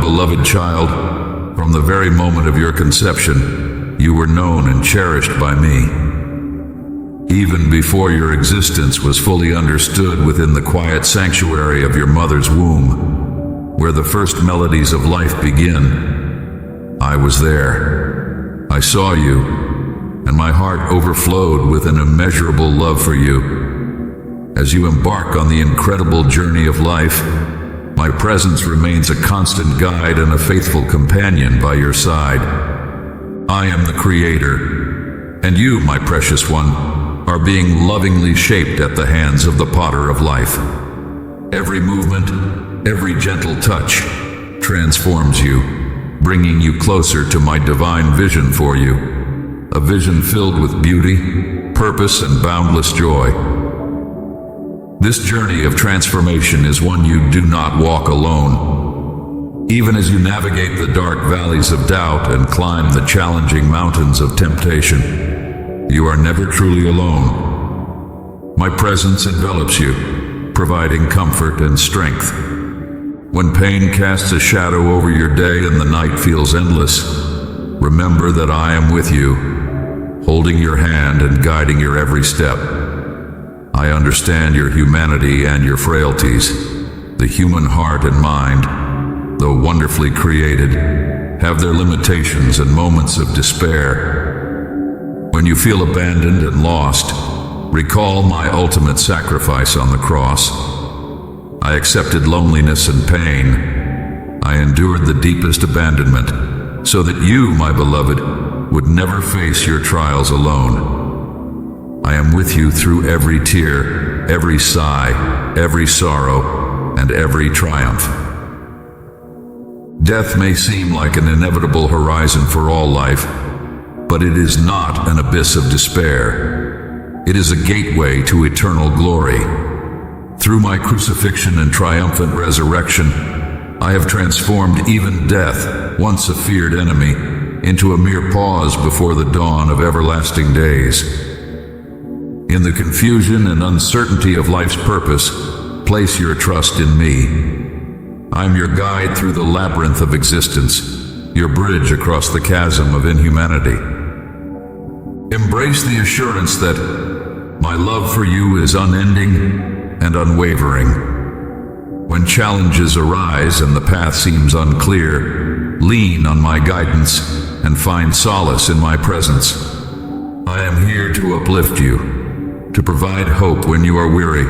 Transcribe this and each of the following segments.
beloved child, from the very moment of your conception, you were known and cherished by me. Even before your existence was fully understood within the quiet sanctuary of your mother's womb, where the first melodies of life begin, I was there. I saw you, and my heart overflowed with an immeasurable love for you. As you embark on the incredible journey of life, my presence remains a constant guide and a faithful companion by your side. I am the Creator, and you, my precious one, are being lovingly shaped at the hands of the Potter of life. Every movement, every gentle touch transforms you, bringing you closer to my divine vision for you, a vision filled with beauty, purpose, and boundless joy. This journey of transformation is one you do not walk alone. Even as you navigate the dark valleys of doubt and climb the challenging mountains of temptation, you are never truly alone. My presence envelops you, providing comfort and strength. When pain casts a shadow over your day and the night feels endless, remember that I am with you, holding your hand and guiding your every step. I understand your humanity and your frailties. The human heart and mind, though wonderfully created, have their limitations and moments of despair. When you feel abandoned and lost, recall my ultimate sacrifice on the cross. I accepted loneliness and pain. I endured the deepest abandonment, so that you, my beloved, would never face your trials alone. I am with you through every tear, every sigh, every sorrow, and every triumph. Death may seem like an inevitable horizon for all life, but it is not an abyss of despair. It is a gateway to eternal glory. Through my crucifixion and triumphant resurrection, I have transformed even death, once a feared enemy, into a mere pause before the dawn of everlasting days. In the confusion and uncertainty of life's purpose, place your trust in me. I am your guide through the labyrinth of existence, your bridge across the chasm of inhumanity. Embrace the assurance that my love for you is unending and unwavering. When challenges arise and the path seems unclear, lean on my guidance and find solace in my presence. I am here to uplift you, to provide hope when you are weary,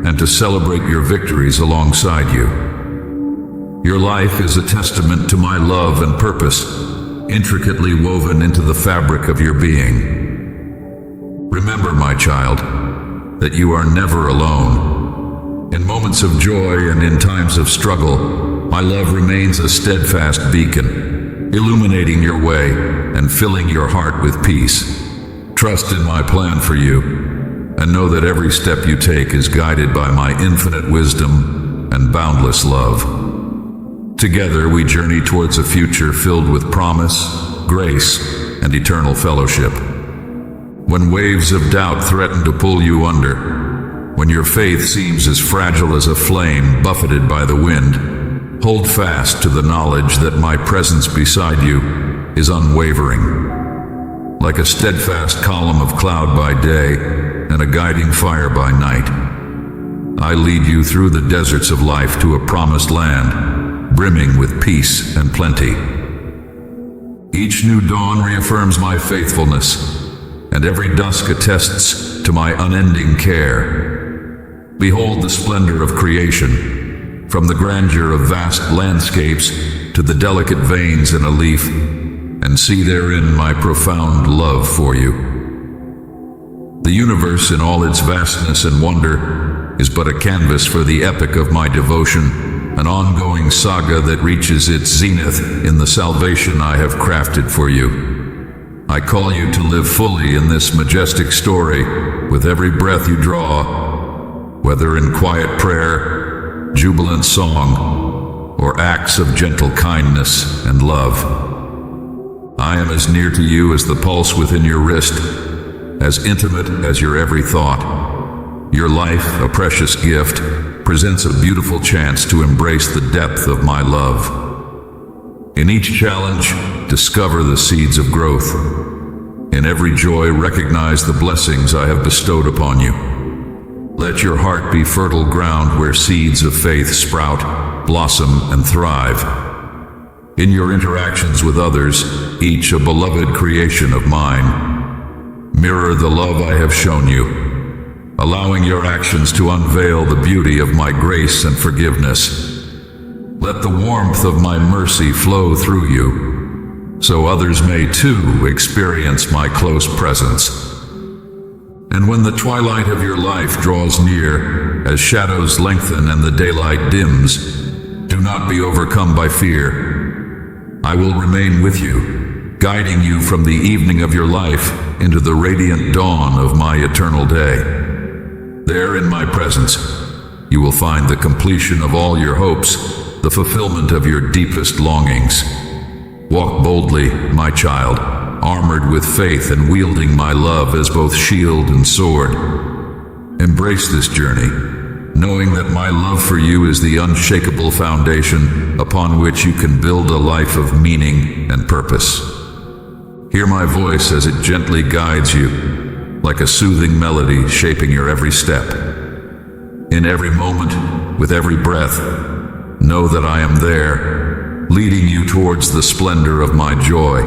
and to celebrate your victories alongside you. Your life is a testament to my love and purpose, intricately woven into the fabric of your being. Remember, my child, that you are never alone. In moments of joy and in times of struggle, my love remains a steadfast beacon, illuminating your way and filling your heart with peace. Trust in my plan for you, and know that every step you take is guided by my infinite wisdom and boundless love. Together we journey towards a future filled with promise, grace, and eternal fellowship. When waves of doubt threaten to pull you under, when your faith seems as fragile as a flame buffeted by the wind, hold fast to the knowledge that my presence beside you is unwavering. Like a steadfast column of cloud by day and a guiding fire by night, I lead you through the deserts of life to a promised land, brimming with peace and plenty. Each new dawn reaffirms my faithfulness, and every dusk attests to my unending care. Behold the splendor of creation, from the grandeur of vast landscapes to the delicate veins in a leaf, and see therein my profound love for you. The universe in all its vastness and wonder is but a canvas for the epic of my devotion, an ongoing saga that reaches its zenith in the salvation I have crafted for you. I call you to live fully in this majestic story with every breath you draw, whether in quiet prayer, jubilant song, or acts of gentle kindness and love. I am as near to you as the pulse within your wrist, as intimate as your every thought. Your life, a precious gift, presents a beautiful chance to embrace the depth of my love. In each challenge, discover the seeds of growth. In every joy, recognize the blessings I have bestowed upon you. Let your heart be fertile ground where seeds of faith sprout, blossom, and thrive. In your interactions with others, each a beloved creation of mine, mirror the love I have shown you, allowing your actions to unveil the beauty of my grace and forgiveness. Let the warmth of my mercy flow through you, so others may too experience my close presence. And when the twilight of your life draws near, as shadows lengthen and the daylight dims, do not be overcome by fear. I will remain with you, guiding you from the evening of your life into the radiant dawn of my eternal day. There in my presence, you will find the completion of all your hopes, the fulfillment of your deepest longings. Walk boldly, my child, armored with faith and wielding my love as both shield and sword. Embrace this journey, knowing that my love for you is the unshakable foundation upon which you can build a life of meaning and purpose. Hear my voice as it gently guides you, like a soothing melody shaping your every step. In every moment, with every breath, know that I am there, leading you towards the splendor of my joy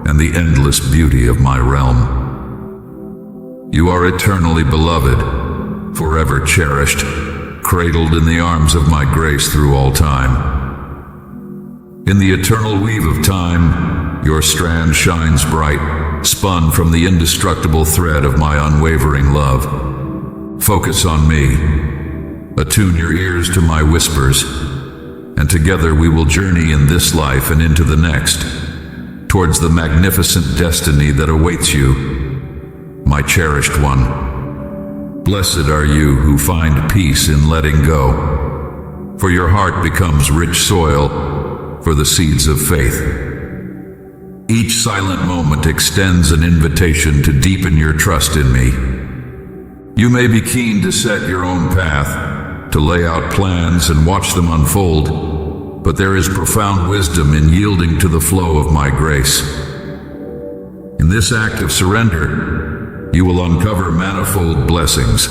and the endless beauty of my realm. You are eternally beloved, forever cherished, cradled in the arms of my grace through all time. In the eternal weave of time, your strand shines bright, spun from the indestructible thread of my unwavering love. Focus on me, attune your ears to my whispers, and together we will journey in this life and into the next, towards the magnificent destiny that awaits you, my cherished one. Blessed are you who find peace in letting go, for your heart becomes rich soil for the seeds of faith. Each silent moment extends an invitation to deepen your trust in me. You may be keen to set your own path, to lay out plans and watch them unfold, but there is profound wisdom in yielding to the flow of my grace. In this act of surrender, you will uncover manifold blessings.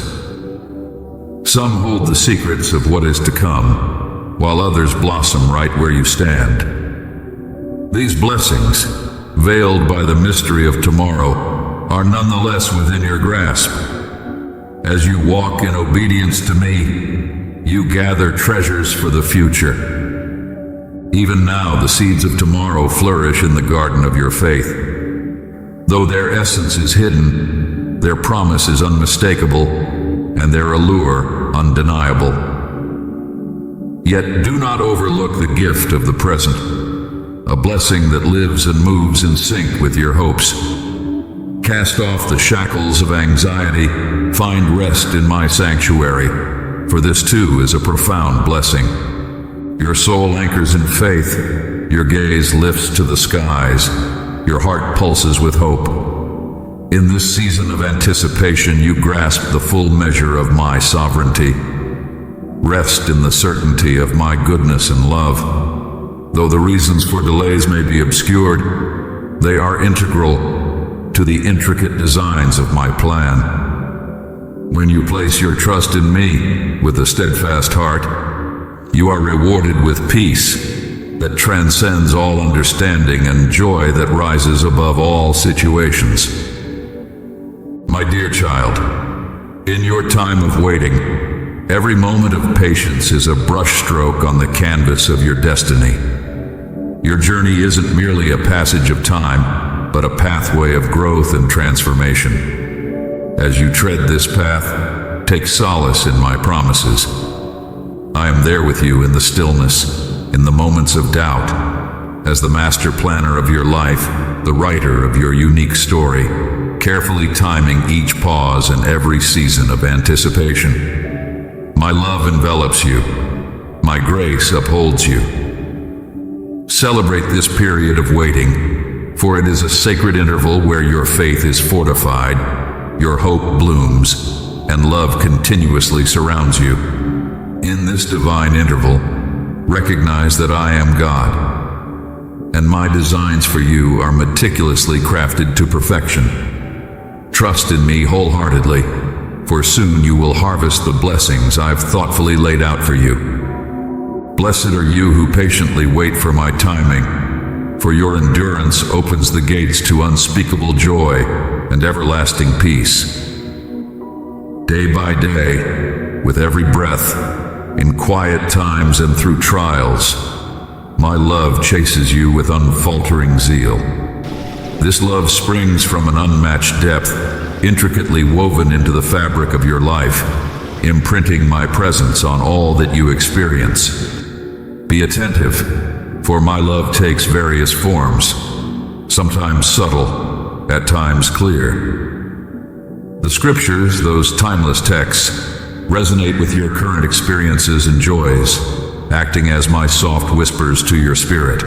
Some hold the secrets of what is to come, while others blossom right where you stand. These blessings, veiled by the mystery of tomorrow, are nonetheless within your grasp. As you walk in obedience to me, you gather treasures for the future. Even now, the seeds of tomorrow flourish in the garden of your faith. Though their essence is hidden, their promise is unmistakable, and their allure undeniable. Yet do not overlook the gift of the present, a blessing that lives and moves in sync with your hopes. Cast off the shackles of anxiety, find rest in my sanctuary, for this too is a profound blessing. Your soul anchors in faith, your gaze lifts to the skies, your heart pulses with hope. In this season of anticipation, you grasp the full measure of my sovereignty. Rest in the certainty of my goodness and love. Though the reasons for delays may be obscured, they are integral to the intricate designs of my plan. When you place your trust in me with a steadfast heart, you are rewarded with peace that transcends all understanding and joy that rises above all situations. My dear child, in your time of waiting, every moment of patience is a brushstroke on the canvas of your destiny. Your journey isn't merely a passage of time, but a pathway of growth and transformation. As you tread this path, take solace in my promises. I am there with you in the stillness, in the moments of doubt, as the master planner of your life, the writer of your unique story, carefully timing each pause and every season of anticipation. My love envelops you. My grace upholds you. Celebrate this period of waiting, for it is a sacred interval where your faith is fortified, your hope blooms, and love continuously surrounds you. In this divine interval, recognize that I am God. and my designs for you are meticulously crafted to perfection. Trust in me wholeheartedly, for soon you will harvest the blessings I've thoughtfully laid out for you. Blessed are you who patiently wait for my timing, for your endurance opens the gates to unspeakable joy and everlasting peace. Day by day, with every breath, in quiet times and through trials, my love chases you with unfaltering zeal. This love springs from an unmatched depth, intricately woven into the fabric of your life, imprinting my presence on all that you experience. Be attentive, for my love takes various forms, sometimes subtle, at times clear. The scriptures, those timeless texts, resonate with your current experiences and joys, acting as my soft whispers to your spirit.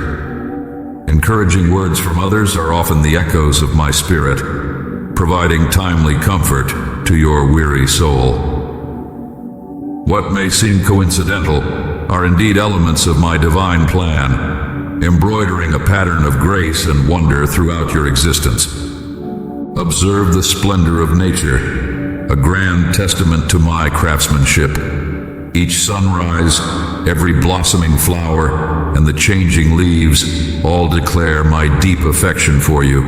Encouraging words from others are often the echoes of my spirit, providing timely comfort to your weary soul. What may seem coincidental are indeed elements of my divine plan, embroidering a pattern of grace and wonder throughout your existence. Observe the splendor of nature, a grand testament to my craftsmanship. Each sunrise, every blossoming flower, and the changing leaves all declare my deep affection for you.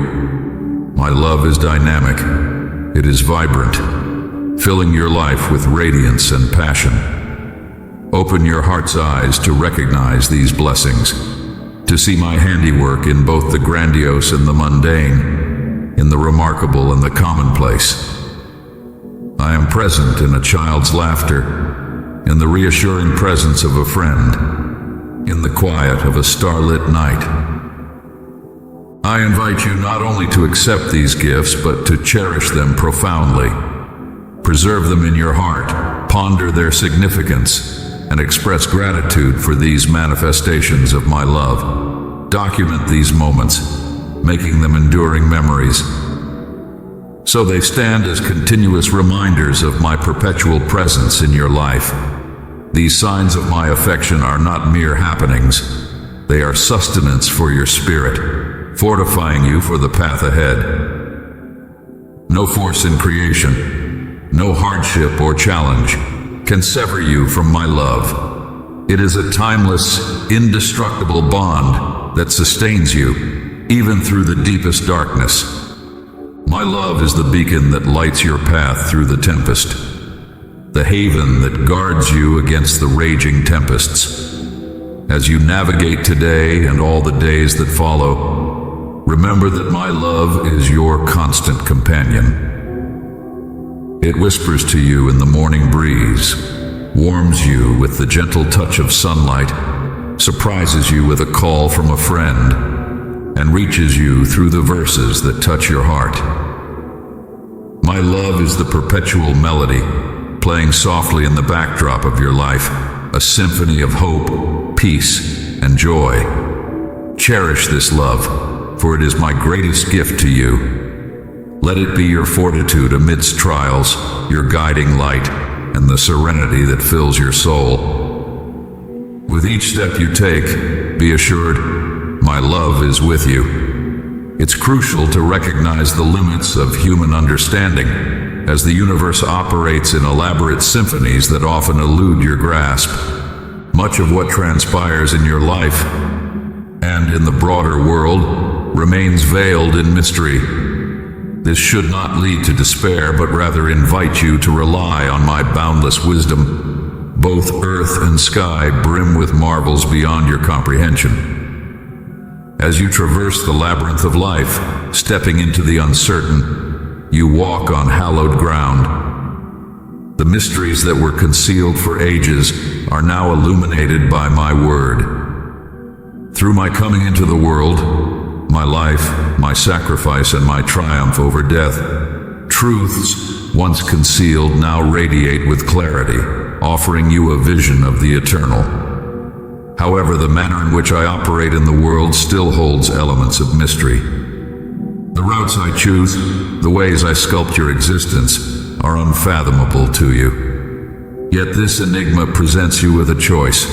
My love is dynamic. It is vibrant, filling your life with radiance and passion. Open your heart's eyes to recognize these blessings, to see my handiwork in both the grandiose and the mundane, in the remarkable and the commonplace. I am present in a child's laughter, in the reassuring presence of a friend, in the quiet of a starlit night. I invite you not only to accept these gifts, but to cherish them profoundly. Preserve them in your heart, ponder their significance, and express gratitude for these manifestations of my love. Document these moments, making them enduring memories, so they stand as continuous reminders of my perpetual presence in your life. These signs of my affection are not mere happenings. They are sustenance for your spirit, fortifying you for the path ahead. No force in creation, no hardship or challenge can sever you from my love. It is a timeless, indestructible bond that sustains you, even through the deepest darkness. My love is the beacon that lights your path through the tempest, the haven that guards you against the raging tempests. As you navigate today and all the days that follow, remember that my love is your constant companion. It whispers to you in the morning breeze, warms you with the gentle touch of sunlight, surprises you with a call from a friend, and reaches you through the verses that touch your heart. My love is the perpetual melody, playing softly in the backdrop of your life, a symphony of hope, peace, and joy. Cherish this love, for it is my greatest gift to you. Let it be your fortitude amidst trials, your guiding light, and the serenity that fills your soul. With each step you take, be assured, my love is with you. It's crucial to recognize the limits of human understanding, as the universe operates in elaborate symphonies that often elude your grasp. Much of what transpires in your life and in the broader world remains veiled in mystery. This should not lead to despair, but rather invite you to rely on my boundless wisdom. Both earth and sky brim with marvels beyond your comprehension. As you traverse the labyrinth of life, stepping into the uncertain, you walk on hallowed ground. The mysteries that were concealed for ages are now illuminated by my word. Through my coming into the world, my life, my sacrifice, and my triumph over death, truths once concealed now radiate with clarity, offering you a vision of the eternal. However, the manner in which I operate in the world still holds elements of mystery. The routes I choose, the ways I sculpt your existence, are unfathomable to you. Yet this enigma presents you with a choice.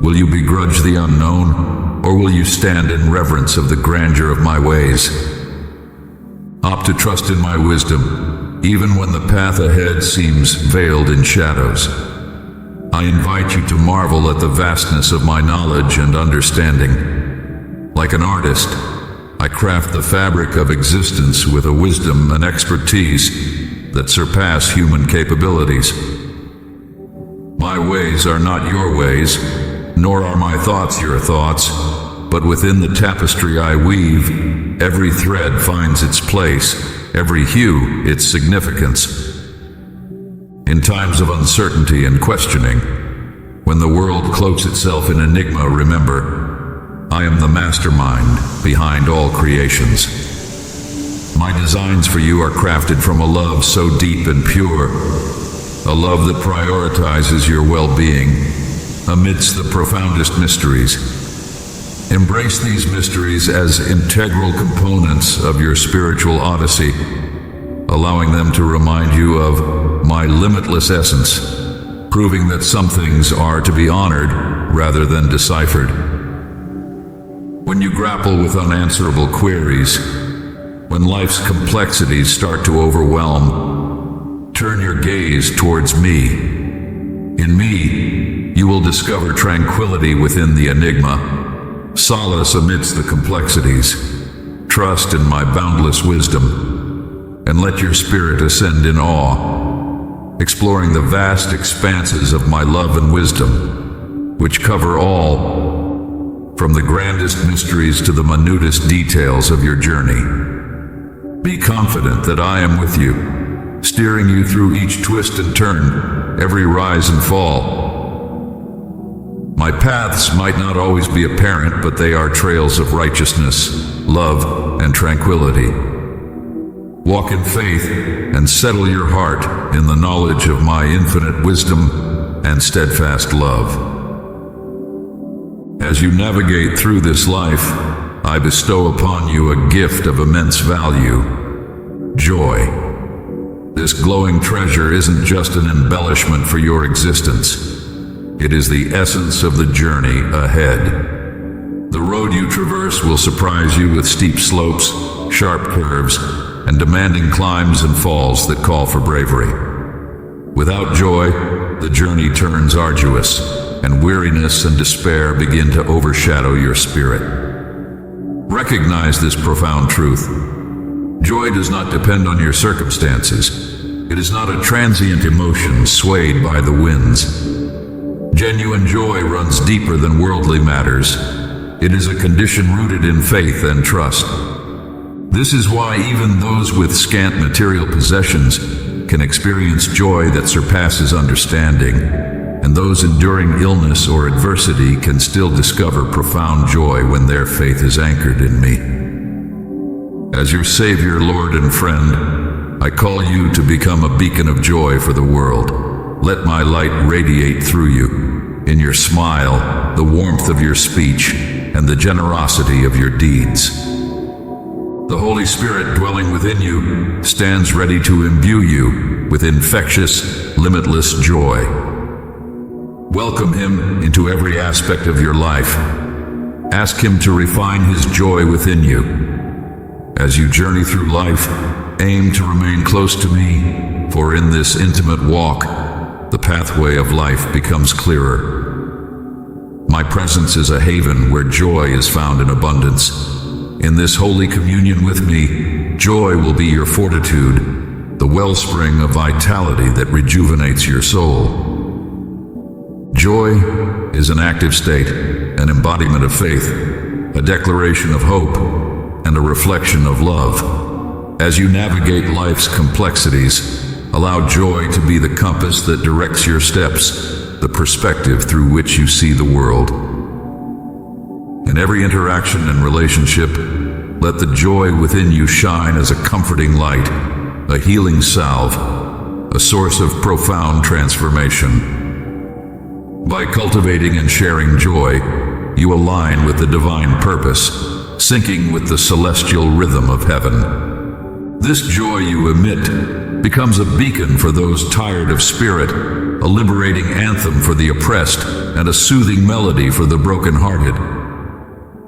Will you begrudge the unknown, or will you stand in reverence of the grandeur of my ways? Opt to trust in my wisdom, even when the path ahead seems veiled in shadows. I invite you to marvel at the vastness of my knowledge and understanding. Like an artist, I craft the fabric of existence with a wisdom and expertise that surpass human capabilities. My ways are not your ways, nor are my thoughts your thoughts, but within the tapestry I weave, every thread finds its place, every hue its significance. In times of uncertainty and questioning, when the world cloaks itself in enigma, remember, I am the mastermind behind all creations. My designs for you are crafted from a love so deep and pure, a love that prioritizes your well-being amidst the profoundest mysteries. Embrace these mysteries as integral components of your spiritual odyssey, allowing them to remind you of my limitless essence, proving that some things are to be honored rather than deciphered. When you grapple with unanswerable queries, when life's complexities start to overwhelm, turn your gaze towards me. In me, you will discover tranquility within the enigma, solace amidst the complexities. Trust in my boundless wisdom, and let your spirit ascend in awe, exploring the vast expanses of my love and wisdom, which cover all, from the grandest mysteries to the minutest details of your journey. Be confident that I am with you, steering you through each twist and turn, every rise and fall. My paths might not always be apparent, but they are trails of righteousness, love, and tranquility. Walk in faith and settle your heart in the knowledge of my infinite wisdom and steadfast love. As you navigate through this life, I bestow upon you a gift of immense value: joy. This glowing treasure isn't just an embellishment for your existence. It is the essence of the journey ahead. The road you traverse will surprise you with steep slopes, sharp curves, and demanding climbs and falls that call for bravery. Without joy, the journey turns arduous, and weariness and despair begin to overshadow your spirit. Recognize this profound truth. Joy does not depend on your circumstances. It is not a transient emotion swayed by the winds. Genuine joy runs deeper than worldly matters. It is a condition rooted in faith and trust. This is why even those with scant material possessions can experience joy that surpasses understanding, and those enduring illness or adversity can still discover profound joy when their faith is anchored in me. As your Savior, Lord, and friend, I call you to become a beacon of joy for the world. Let my light radiate through you, in your smile, the warmth of your speech, and the generosity of your deeds. The Holy Spirit dwelling within you stands ready to imbue you with infectious, limitless joy. Welcome Him into every aspect of your life. Ask Him to refine His joy within you. As you journey through life, aim to remain close to me, for in this intimate walk, the pathway of life becomes clearer. My presence is a haven where joy is found in abundance. In this holy communion with me, joy will be your fortitude, the wellspring of vitality that rejuvenates your soul. Joy is an active state, an embodiment of faith, a declaration of hope, and a reflection of love. As you navigate life's complexities, allow joy to be the compass that directs your steps, the perspective through which you see the world. In every interaction and relationship, let the joy within you shine as a comforting light, a healing salve, a source of profound transformation. By cultivating and sharing joy, you align with the divine purpose, syncing with the celestial rhythm of heaven. This joy you emit becomes a beacon for those tired of spirit, a liberating anthem for the oppressed, and a soothing melody for the brokenhearted.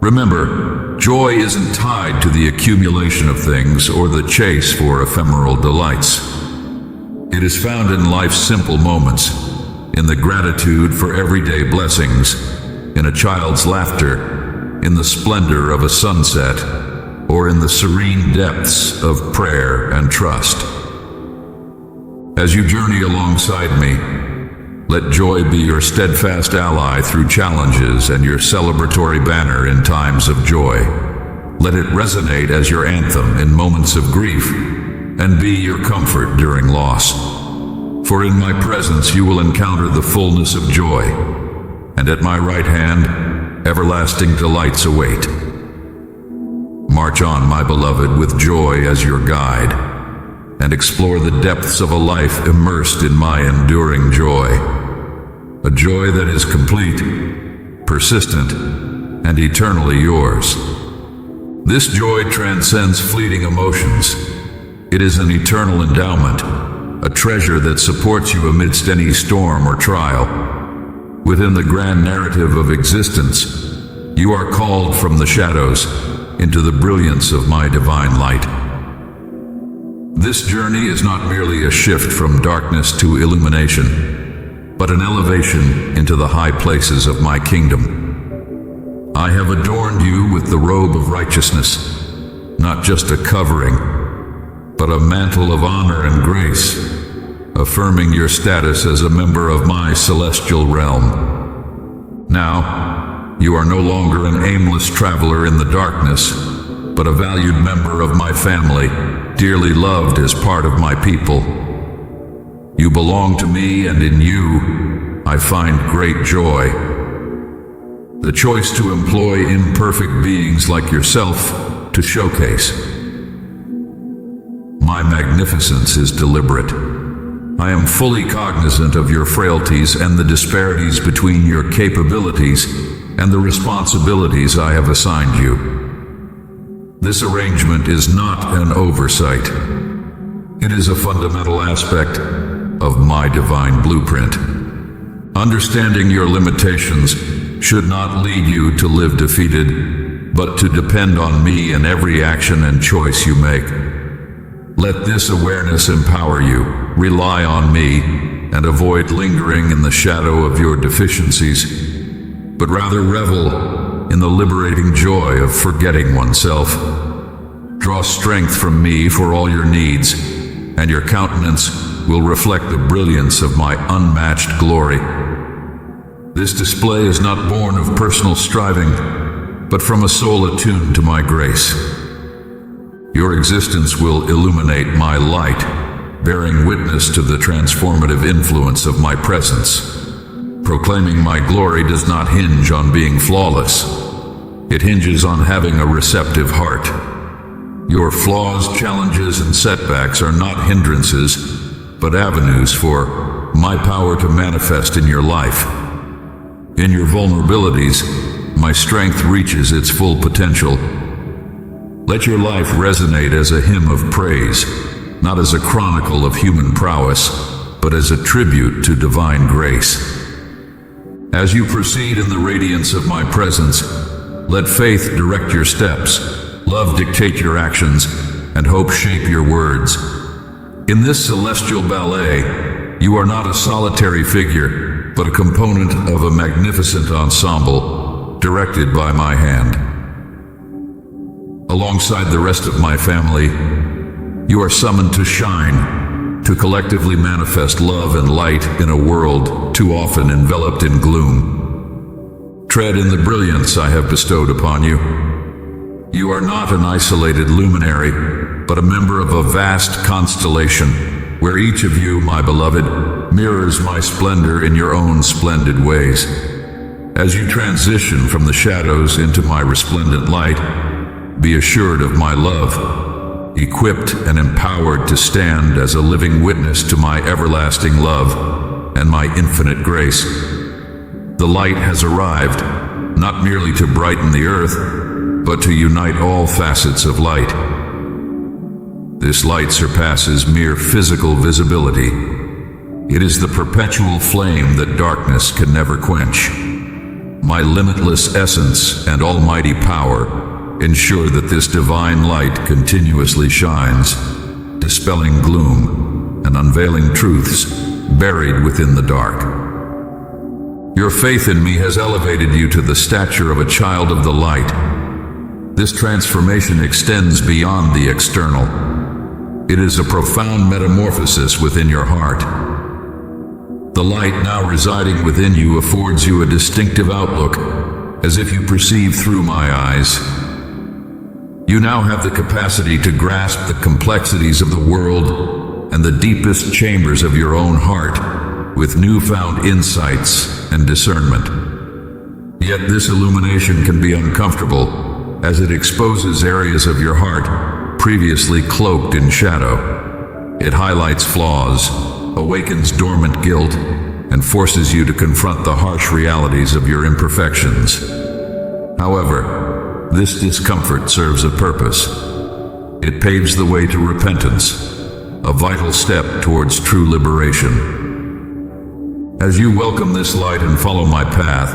Remember, joy isn't tied to the accumulation of things or the chase for ephemeral delights. It is found in life's simple moments, in the gratitude for everyday blessings, in a child's laughter, in the splendor of a sunset, or in the serene depths of prayer and trust. As you journey alongside me, let joy be your steadfast ally through challenges and your celebratory banner in times of joy. Let it resonate as your anthem in moments of grief and be your comfort during loss. For in my presence you will encounter the fullness of joy, and at my right hand, everlasting delights await. March on, my beloved, with joy as your guide, and explore the depths of a life immersed in my enduring joy. A joy that is complete, persistent, and eternally yours. This joy transcends fleeting emotions. It is an eternal endowment, a treasure that supports you amidst any storm or trial. Within the grand narrative of existence, you are called from the shadows into the brilliance of my divine light. This journey is not merely a shift from darkness to illumination, but an elevation into the high places of my kingdom. I have adorned you with the robe of righteousness, not just a covering, but a mantle of honor and grace, affirming your status as a member of my celestial realm. Now, you are no longer an aimless traveler in the darkness, but a valued member of my family, dearly loved as part of my people. You belong to me, and in you, I find great joy. The choice to employ imperfect beings like yourself to showcase my magnificence is deliberate. I am fully cognizant of your frailties and the disparities between your capabilities and the responsibilities I have assigned you. This arrangement is not an oversight. It is a fundamental aspect of my divine blueprint. Understanding your limitations should not lead you to live defeated, but to depend on me in every action and choice you make. Let this awareness empower you. Rely on me and avoid lingering in the shadow of your deficiencies, but rather revel in the liberating joy of forgetting oneself. Draw strength from me for all your needs, and your countenance will reflect the brilliance of my unmatched glory. This display is not born of personal striving, but from a soul attuned to my grace. Your existence will illuminate my light, bearing witness to the transformative influence of my presence. Proclaiming my glory does not hinge on being flawless. It hinges on having a receptive heart. Your flaws, challenges, and setbacks are not hindrances, but avenues for my power to manifest in your life. In your vulnerabilities, my strength reaches its full potential. Let your life resonate as a hymn of praise, not as a chronicle of human prowess, but as a tribute to divine grace. As you proceed in the radiance of my presence, let faith direct your steps, love dictate your actions, and hope shape your words. In this celestial ballet, you are not a solitary figure, but a component of a magnificent ensemble, directed by my hand. Alongside the rest of my family, you are summoned to shine, to collectively manifest love and light in a world too often enveloped in gloom. Tread in the brilliance I have bestowed upon you. You are not an isolated luminary, but a member of a vast constellation, where each of you, my beloved, mirrors my splendor in your own splendid ways. As you transition from the shadows into my resplendent light, be assured of my love, equipped and empowered to stand as a living witness to my everlasting love and my infinite grace. The light has arrived, not merely to brighten the earth, but to unite all facets of light. This light surpasses mere physical visibility. It is the perpetual flame that darkness can never quench. my limitless essence and almighty power ensure that this divine light continuously shines, dispelling gloom and unveiling truths buried within the dark. Your faith in me has elevated you to the stature of a child of the light. This transformation extends beyond the external. It is a profound metamorphosis within your heart. The light now residing within you affords you a distinctive outlook, as if you perceive through my eyes. You now have the capacity to grasp the complexities of the world and the deepest chambers of your own heart with newfound insights and discernment. Yet this illumination can be uncomfortable, as it exposes areas of your heart previously cloaked in shadow. It highlights flaws, awakens dormant guilt, and forces you to confront the harsh realities of your imperfections. However, this discomfort serves a purpose. It paves the way to repentance, a vital step towards true liberation. As you welcome this light and follow my path,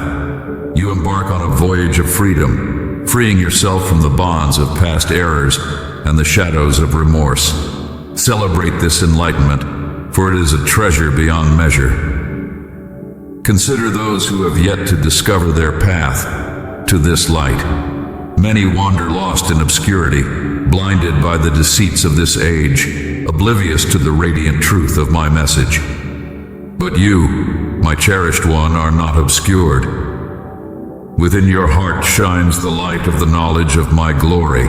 you embark on a voyage of freedom, freeing yourself from the bonds of past errors and the shadows of remorse. Celebrate this enlightenment, for it is a treasure beyond measure. Consider those who have yet to discover their path to this light. Many wander lost in obscurity, blinded by the deceits of this age, oblivious to the radiant truth of my message. But you, my cherished one, are not obscured. Within your heart shines the light of the knowledge of my glory.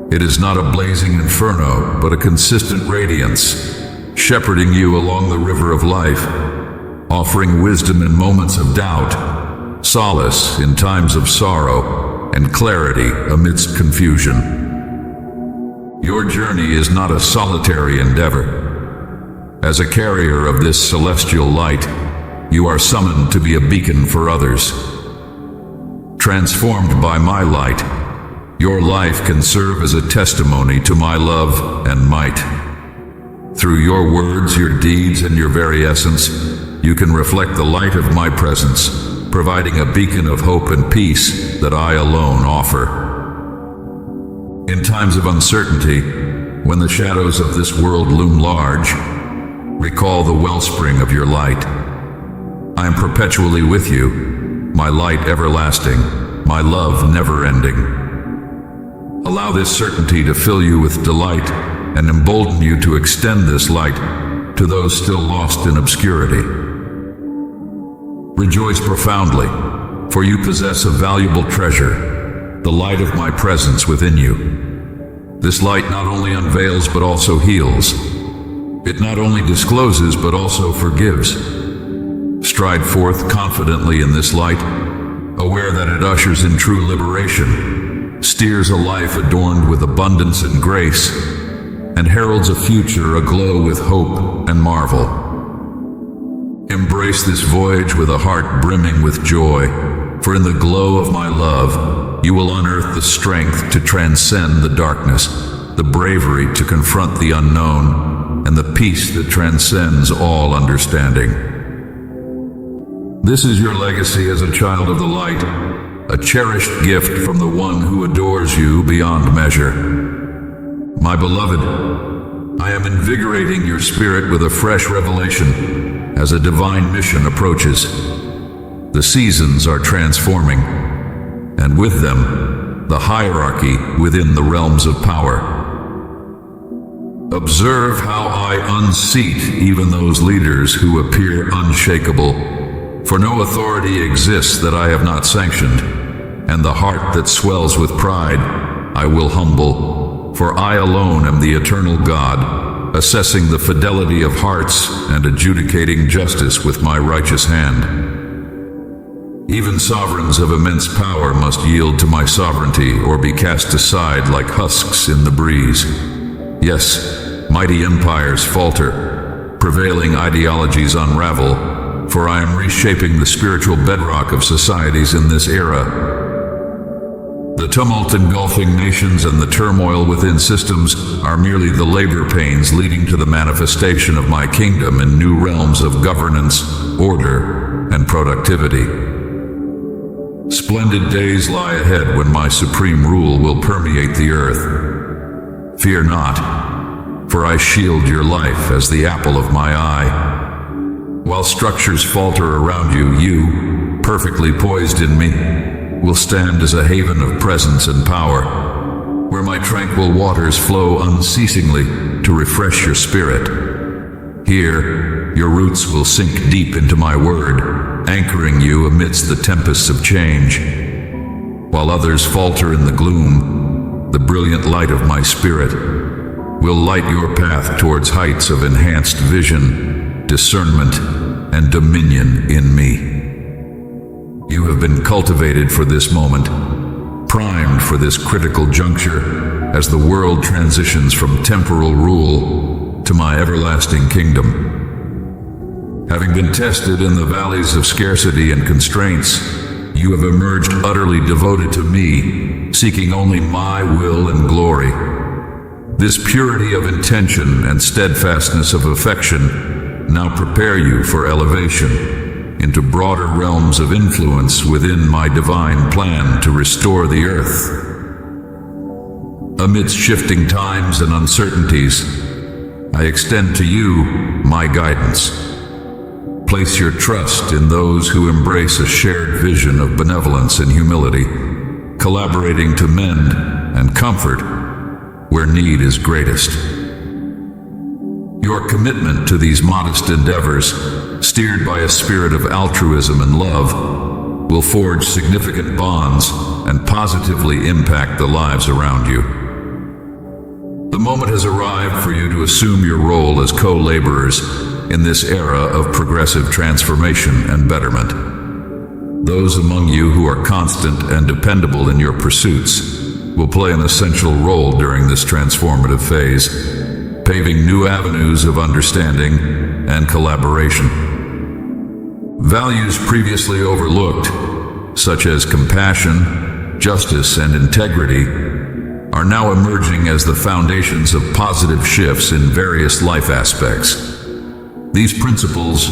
It is not a blazing inferno, but a consistent radiance, shepherding you along the river of life, offering wisdom in moments of doubt, solace in times of sorrow, and clarity amidst confusion. Your journey is not a solitary endeavor. As a carrier of this celestial light, you are summoned to be a beacon for others. Transformed by my light, your life can serve as a testimony to my love and might. Through your words, your deeds, and your very essence, you can reflect the light of my presence, providing a beacon of hope and peace that I alone offer. In times of uncertainty, when the shadows of this world loom large, recall the wellspring of your light. I am perpetually with you, my light everlasting, my love never-ending. Allow this certainty to fill you with delight and embolden you to extend this light to those still lost in obscurity. Rejoice profoundly, for you possess a valuable treasure, the light of my presence within you. This light not only unveils but also heals. It not only discloses but also forgives. Stride forth confidently in this light, aware that it ushers in true liberation, steers a life adorned with abundance and grace, and heralds a future aglow with hope and marvel. Embrace this voyage with a heart brimming with joy, for in the glow of my love, you will unearth the strength to transcend the darkness, the bravery to confront the unknown, and the peace that transcends all understanding. This is your legacy as a child of the light, a cherished gift from the one who adores you beyond measure. My beloved, I am invigorating your spirit with a fresh revelation as a divine mission approaches. The seasons are transforming, and with them, the hierarchy within the realms of power. Observe how I unseat even those leaders who appear unshakable, for no authority exists that I have not sanctioned, and the heart that swells with pride I will humble, for I alone am the eternal God, assessing the fidelity of hearts and adjudicating justice with my righteous hand. Even sovereigns of immense power must yield to my sovereignty or be cast aside like husks in the breeze. Yes, mighty empires falter, prevailing ideologies unravel, for I am reshaping the spiritual bedrock of societies in this era. The tumult engulfing nations and the turmoil within systems are merely the labor pains leading to the manifestation of my kingdom in new realms of governance, order, and productivity. Splendid days lie ahead when my supreme rule will permeate the earth. Fear not, for I shield your life as the apple of my eye. While structures falter around you, you, perfectly poised in me, will stand as a haven of presence and power, where my tranquil waters flow unceasingly to refresh your spirit. Here, your roots will sink deep into my word, anchoring you amidst the tempests of change. While others falter in the gloom, the brilliant light of my spirit will light your path towards heights of enhanced vision, discernment, and dominion in me. You have been cultivated for this moment, primed for this critical juncture as the world transitions from temporal rule to my everlasting kingdom. Having been tested in the valleys of scarcity and constraints, you have emerged utterly devoted to me, seeking only my will and glory. This purity of intention and steadfastness of affection now prepare you for elevation into broader realms of influence within my divine plan to restore the earth. Amidst shifting times and uncertainties, I extend to you my guidance. Place your trust in those who embrace a shared vision of benevolence and humility, collaborating to mend and comfort where need is greatest. Your commitment to these modest endeavors, steered by a spirit of altruism and love, will forge significant bonds and positively impact the lives around you. The moment has arrived for you to assume your role as co-laborers in this era of progressive transformation and betterment. Those among you who are constant and dependable in your pursuits will play an essential role during this transformative phase, paving new avenues of understanding and collaboration. Values previously overlooked, such as compassion, justice, and integrity, are now emerging as the foundations of positive shifts in various life aspects. These principles,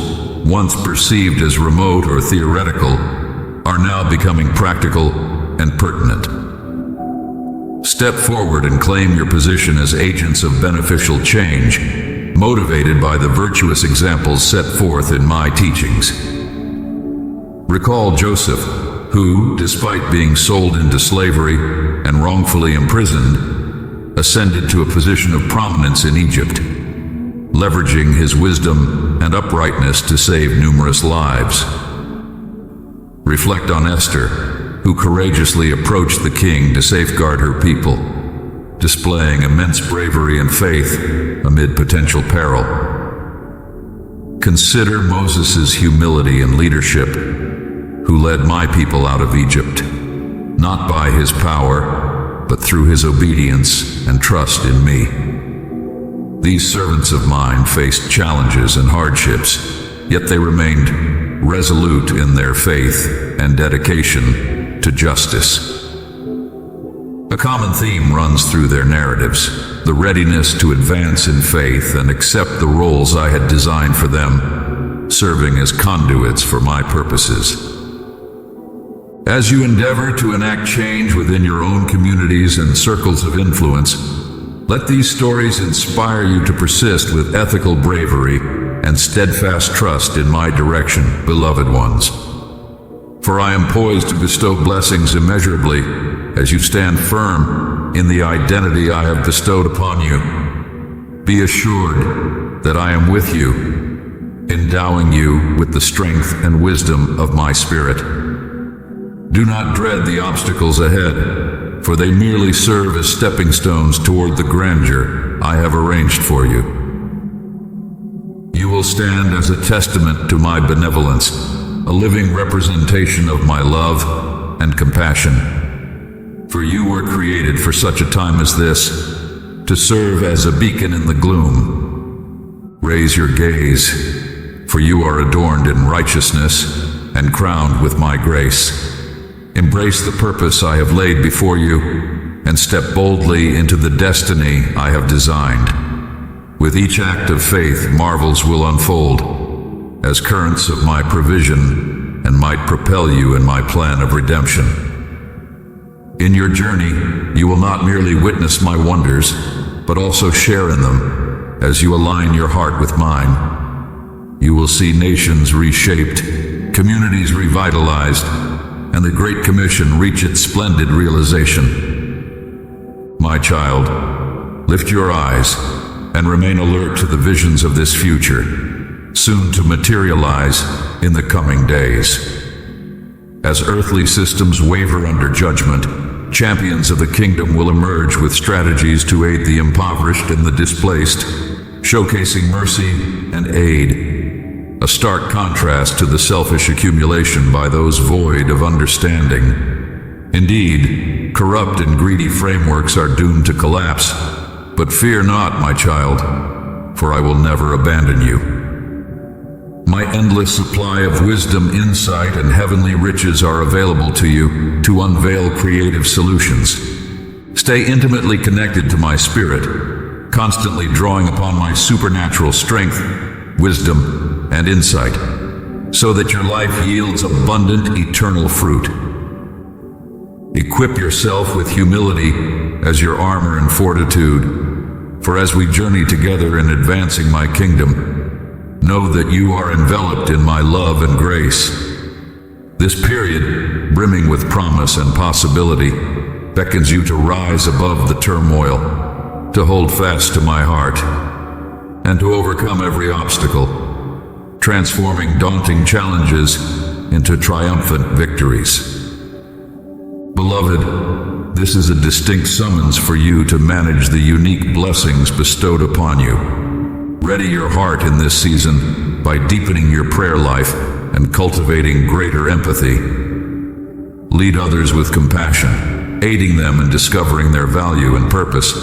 once perceived as remote or theoretical, are now becoming practical and pertinent. Step forward and claim your position as agents of beneficial change, motivated by the virtuous examples set forth in my teachings. Recall Joseph, who, despite being sold into slavery and wrongfully imprisoned, ascended to a position of prominence in Egypt, leveraging his wisdom and uprightness to save numerous lives. Reflect on Esther, who courageously approached the king to safeguard her people, displaying immense bravery and faith amid potential peril. Consider Moses' humility and leadership, who led my people out of Egypt, not by his power, but through his obedience and trust in me. These servants of mine faced challenges and hardships, yet they remained resolute in their faith and dedication to justice. A common theme runs through their narratives: the readiness to advance in faith and accept the roles I had designed for them, serving as conduits for my purposes. As you endeavor to enact change within your own communities and circles of influence, let these stories inspire you to persist with ethical bravery and steadfast trust in my direction, beloved ones. For I am poised to bestow blessings immeasurably as you stand firm in the identity I have bestowed upon you. Be assured that I am with you, endowing you with the strength and wisdom of my spirit. Do not dread the obstacles ahead, for they merely serve as stepping stones toward the grandeur I have arranged for you. You will stand as a testament to my benevolence, a living representation of my love and compassion. For you were created for such a time as this, to serve as a beacon in the gloom. Raise your gaze, for you are adorned in righteousness and crowned with my grace. Embrace the purpose I have laid before you, and step boldly into the destiny I have designed. With each act of faith, marvels will unfold, as currents of my provision and might propel you in my plan of redemption. In your journey, you will not merely witness my wonders, but also share in them as you align your heart with mine. You will see nations reshaped, communities revitalized, and the Great Commission reach its splendid realization. My child, lift your eyes and remain alert to the visions of this future, soon to materialize in the coming days. As earthly systems waver under judgment, champions of the kingdom will emerge with strategies to aid the impoverished and the displaced, showcasing mercy and aid, a stark contrast to the selfish accumulation by those void of understanding. Indeed, corrupt and greedy frameworks are doomed to collapse, but fear not, my child, for I will never abandon you. My endless supply of wisdom, insight, and heavenly riches are available to you to unveil creative solutions. Stay intimately connected to my spirit, constantly drawing upon my supernatural strength, wisdom, and insight, so that your life yields abundant, eternal fruit. Equip yourself with humility as your armor and fortitude, for as we journey together in advancing my kingdom, know that you are enveloped in my love and grace. This period, brimming with promise and possibility, beckons you to rise above the turmoil, to hold fast to my heart, and to overcome every obstacle, transforming daunting challenges into triumphant victories. Beloved, this is a distinct summons for you to manage the unique blessings bestowed upon you. Ready your heart in this season by deepening your prayer life and cultivating greater empathy. Lead others with compassion, aiding them in discovering their value and purpose.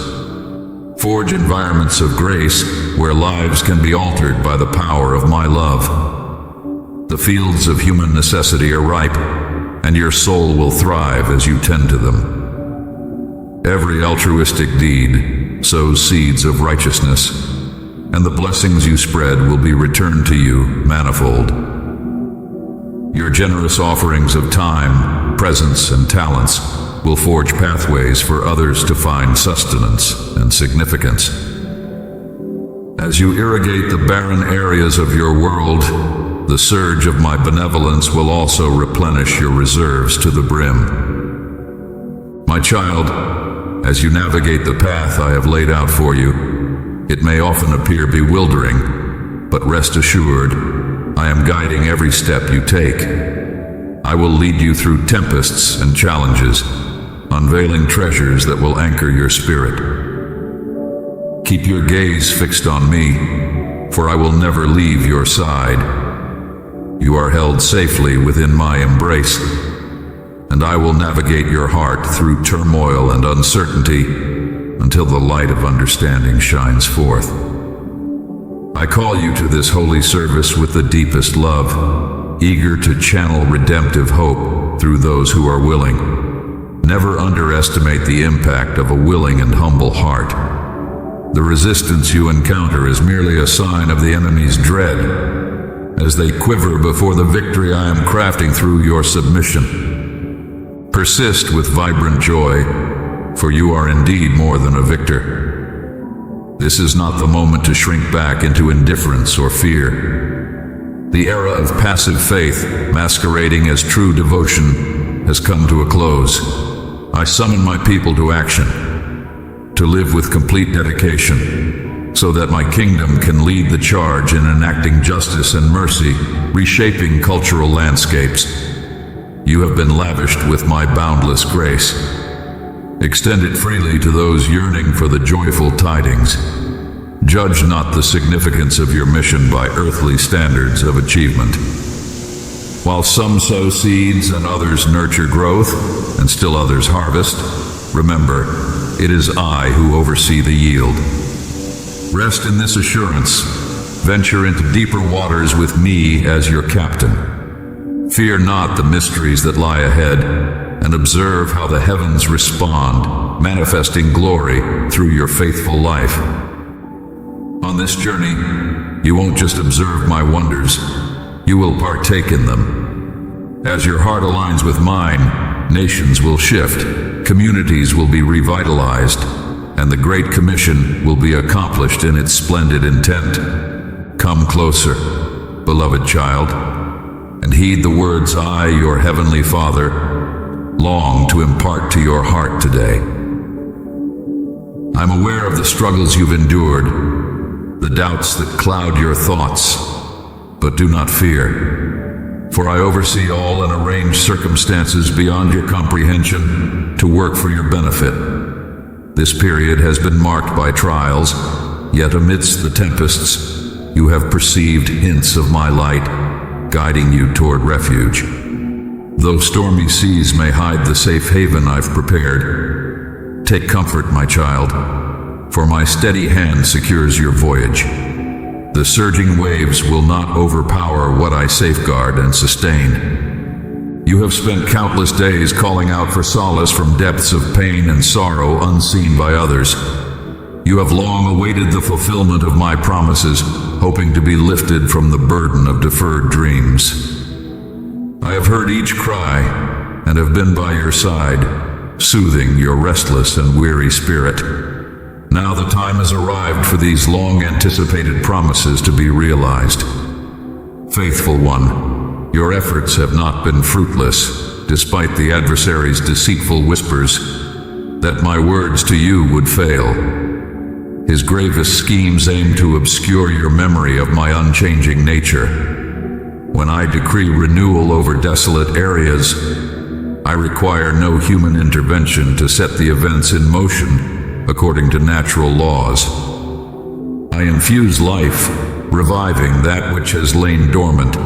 Forge environments of grace where lives can be altered by the power of my love. The fields of human necessity are ripe, and your soul will thrive as you tend to them. Every altruistic deed sows seeds of righteousness, and the blessings you spread will be returned to you manifold. Your generous offerings of time, presence, and talents will forge pathways for others to find sustenance and significance. As you irrigate the barren areas of your world, the surge of my benevolence will also replenish your reserves to the brim. My child, as you navigate the path I have laid out for you, it may often appear bewildering, but rest assured, I am guiding every step you take. I will lead you through tempests and challenges, unveiling treasures that will anchor your spirit. Keep your gaze fixed on me, for I will never leave your side. You are held safely within my embrace, and I will navigate your heart through turmoil and uncertainty until the light of understanding shines forth. I call you to this holy service with the deepest love, eager to channel redemptive hope through those who are willing. Never underestimate the impact of a willing and humble heart. The resistance you encounter is merely a sign of the enemy's dread, as they quiver before the victory I am crafting through your submission. Persist with vibrant joy, for you are indeed more than a victor. This is not the moment to shrink back into indifference or fear. The era of passive faith, masquerading as true devotion, has come to a close. I summon my people to action, to live with complete dedication, so that my kingdom can lead the charge in enacting justice and mercy, reshaping cultural landscapes. You have been lavished with my boundless grace. Extend it freely to those yearning for the joyful tidings. Judge not the significance of your mission by earthly standards of achievement. While some sow seeds and others nurture growth, and still others harvest, remember, it is I who oversee the yield. Rest in this assurance. Venture into deeper waters with me as your captain. Fear not the mysteries that lie ahead, and observe how the heavens respond, manifesting glory through your faithful life. On this journey, you won't just observe my wonders, you will partake in them. As your heart aligns with mine, nations will shift, communities will be revitalized, and the Great Commission will be accomplished in its splendid intent. Come closer, beloved child, and heed the words I, your Heavenly Father, long to impart to your heart today. I'm aware of the struggles you've endured, the doubts that cloud your thoughts, but do not fear, for I oversee all and arrange circumstances beyond your comprehension to work for your benefit. This period has been marked by trials, yet amidst the tempests, you have perceived hints of my light, guiding you toward refuge. Though stormy seas may hide the safe haven I've prepared, take comfort, my child, for my steady hand secures your voyage. The surging waves will not overpower what I safeguard and sustain. You have spent countless days calling out for solace from depths of pain and sorrow unseen by others. You have long awaited the fulfillment of my promises, hoping to be lifted from the burden of deferred dreams. I have heard each cry and have been by your side, soothing your restless and weary spirit. Now the time has arrived for these long-anticipated promises to be realized. Faithful one, your efforts have not been fruitless, despite the adversary's deceitful whispers that my words to you would fail. His gravest schemes aim to obscure your memory of my unchanging nature. When I decree renewal over desolate areas, I require no human intervention to set the events in motion according to natural laws. I infuse life, reviving that which has lain dormant,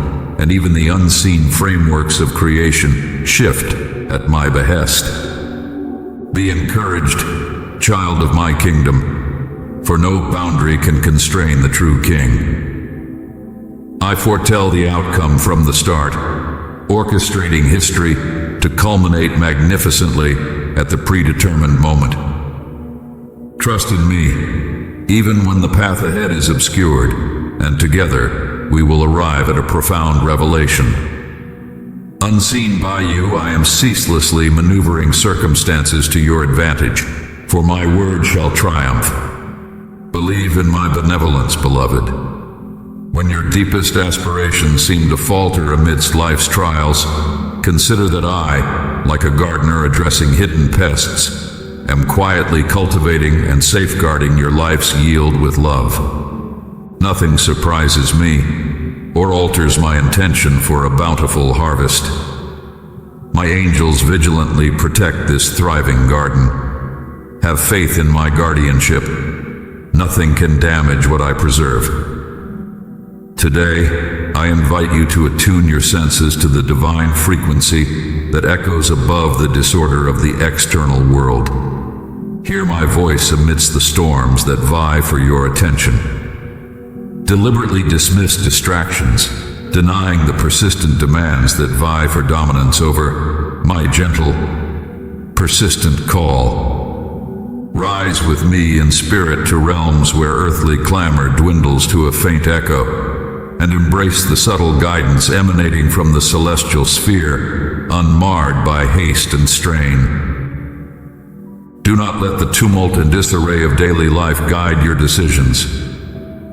and even the unseen frameworks of creation shift at my behest. Be encouraged, child of my kingdom, for no boundary can constrain the true king. I foretell the outcome from the start, orchestrating history to culminate magnificently at the predetermined moment. Trust in me, even when the path ahead is obscured, and together we will arrive at a profound revelation. Unseen by you, I am ceaselessly maneuvering circumstances to your advantage, for my word shall triumph. Believe in my benevolence, beloved. When your deepest aspirations seem to falter amidst life's trials, consider that I, like a gardener addressing hidden pests, am quietly cultivating and safeguarding your life's yield with love. Nothing surprises me or alters my intention for a bountiful harvest. My angels vigilantly protect this thriving garden. Have faith in my guardianship. Nothing can damage what I preserve. Today, I invite you to attune your senses to the divine frequency that echoes above the disorder of the external world. Hear my voice amidst the storms that vie for your attention. Deliberately dismiss distractions, denying the persistent demands that vie for dominance over my gentle, persistent call. Rise with me in spirit to realms where earthly clamor dwindles to a faint echo, and embrace the subtle guidance emanating from the celestial sphere, unmarred by haste and strain. Do not let the tumult and disarray of daily life guide your decisions.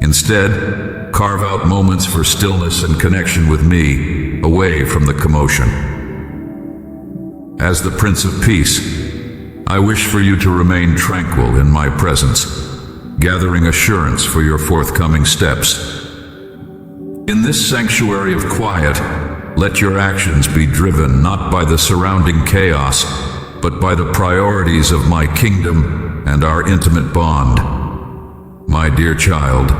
Instead, carve out moments for stillness and connection with me, away from the commotion. As the Prince of Peace, I wish for you to remain tranquil in my presence, gathering assurance for your forthcoming steps. In this sanctuary of quiet, let your actions be driven not by the surrounding chaos, but by the priorities of my kingdom and our intimate bond. My dear child,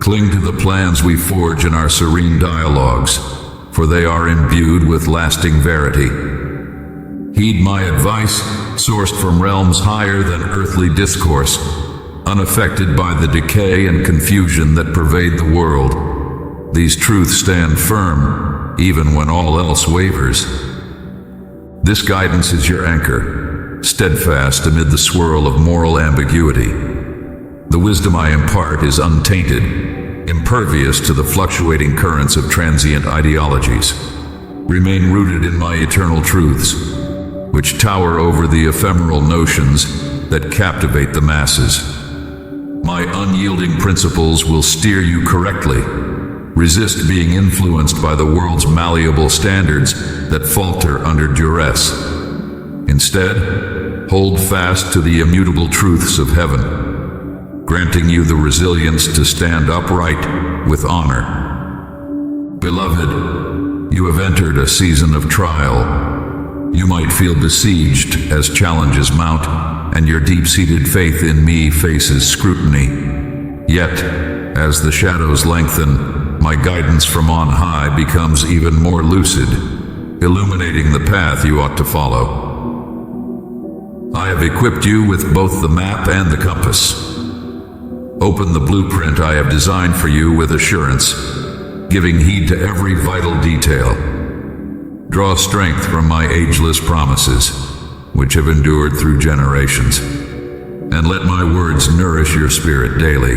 cling to the plans we forge in our serene dialogues, for they are imbued with lasting verity. Heed my advice, sourced from realms higher than earthly discourse, unaffected by the decay and confusion that pervade the world. These truths stand firm, even when all else wavers. This guidance is your anchor, steadfast amid the swirl of moral ambiguity. The wisdom I impart is untainted, impervious to the fluctuating currents of transient ideologies. remain rooted in my eternal truths, which tower over the ephemeral notions that captivate the masses. My unyielding principles will steer you correctly. Resist being influenced by the world's malleable standards that falter under duress. Instead, hold fast to the immutable truths of heaven, granting you the resilience to stand upright with honor. Beloved, you have entered a season of trial. You might feel besieged as challenges mount, and your deep-seated faith in me faces scrutiny. Yet, as the shadows lengthen, my guidance from on high becomes even more lucid, illuminating the path you ought to follow. I have equipped you with both the map and the compass. Open the blueprint I have designed for you with assurance, giving heed to every vital detail. Draw strength from my ageless promises, which have endured through generations, and let my words nourish your spirit daily.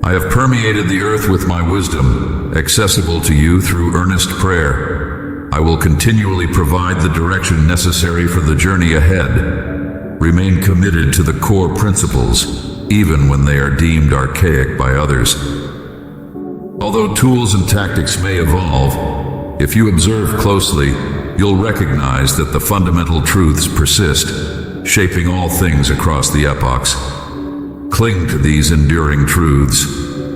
I have permeated the earth with my wisdom, accessible to you through earnest prayer. I will continually provide the direction necessary for the journey ahead. Remain committed to the core principles, even when they are deemed archaic by others. Although tools and tactics may evolve, if you observe closely, you'll recognize that the fundamental truths persist, shaping all things across the epochs. Cling to these enduring truths,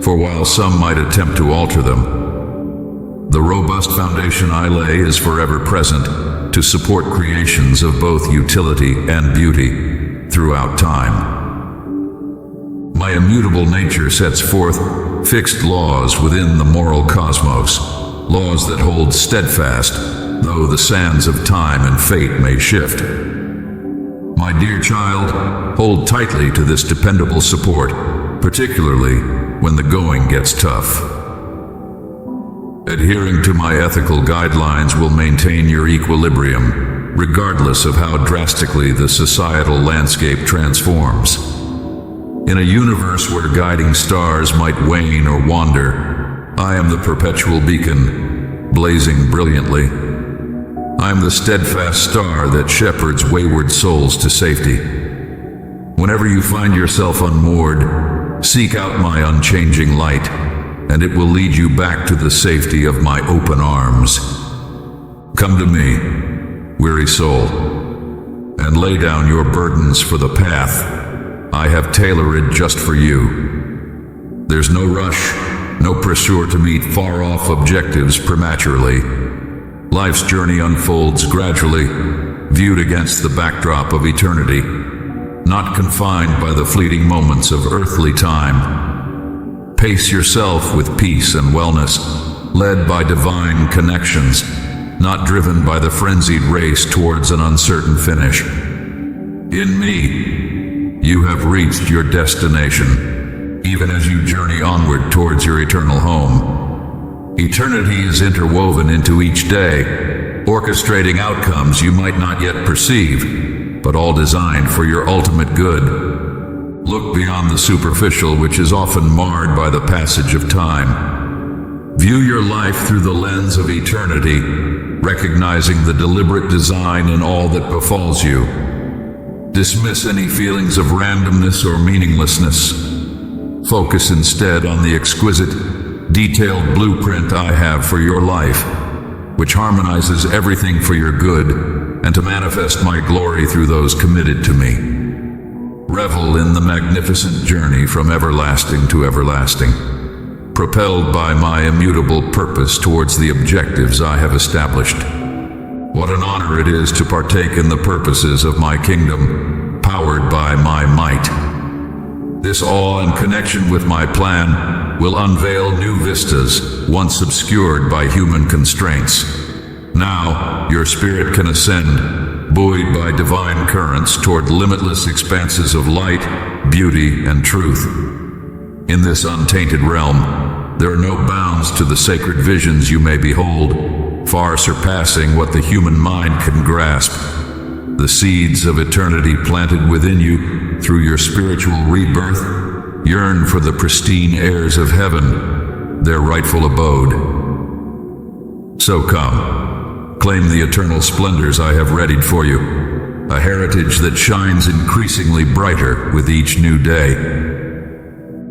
for while some might attempt to alter them, the robust foundation I lay is forever present to support creations of both utility and beauty throughout time. My immutable nature sets forth fixed laws within the moral cosmos, laws that hold steadfast, though the sands of time and fate may shift. My dear child, hold tightly to this dependable support, particularly when the going gets tough. Adhering to my ethical guidelines will maintain your equilibrium, regardless of how drastically the societal landscape transforms. In a universe where guiding stars might wane or wander, I am the perpetual beacon, blazing brilliantly. I am the steadfast star that shepherds wayward souls to safety. Whenever you find yourself unmoored, seek out my unchanging light, and it will lead you back to the safety of my open arms. Come to me, weary soul, and lay down your burdens for the path I have tailored just for you. There's no rush, no pressure to meet far-off objectives prematurely. Life's journey unfolds gradually, viewed against the backdrop of eternity, not confined by the fleeting moments of earthly time. Pace yourself with peace and wellness, led by divine connections, not driven by the frenzied race towards an uncertain finish. In me, you have reached your destination, even as you journey onward towards your eternal home. Eternity is interwoven into each day, orchestrating outcomes you might not yet perceive, but all designed for your ultimate good. Look beyond the superficial, which is often marred by the passage of time. View your life through the lens of eternity, recognizing the deliberate design in all that befalls you. Dismiss any feelings of randomness or meaninglessness. Focus instead on the exquisite, detailed blueprint I have for your life, which harmonizes everything for your good and to manifest my glory through those committed to me. Revel in the magnificent journey from everlasting to everlasting, propelled by my immutable purpose towards the objectives I have established. What an honor it is to partake in the purposes of my kingdom, powered by my might. This awe and connection with my plan will unveil new vistas, once obscured by human constraints. Now, your spirit can ascend, buoyed by divine currents toward limitless expanses of light, beauty, and truth. In this untainted realm, there are no bounds to the sacred visions you may behold, far surpassing what the human mind can grasp. The seeds of eternity planted within you through your spiritual rebirth yearn for the pristine airs of heaven, their rightful abode. So come, Claim the eternal splendors I have readied for you, a heritage that shines increasingly brighter with each new day.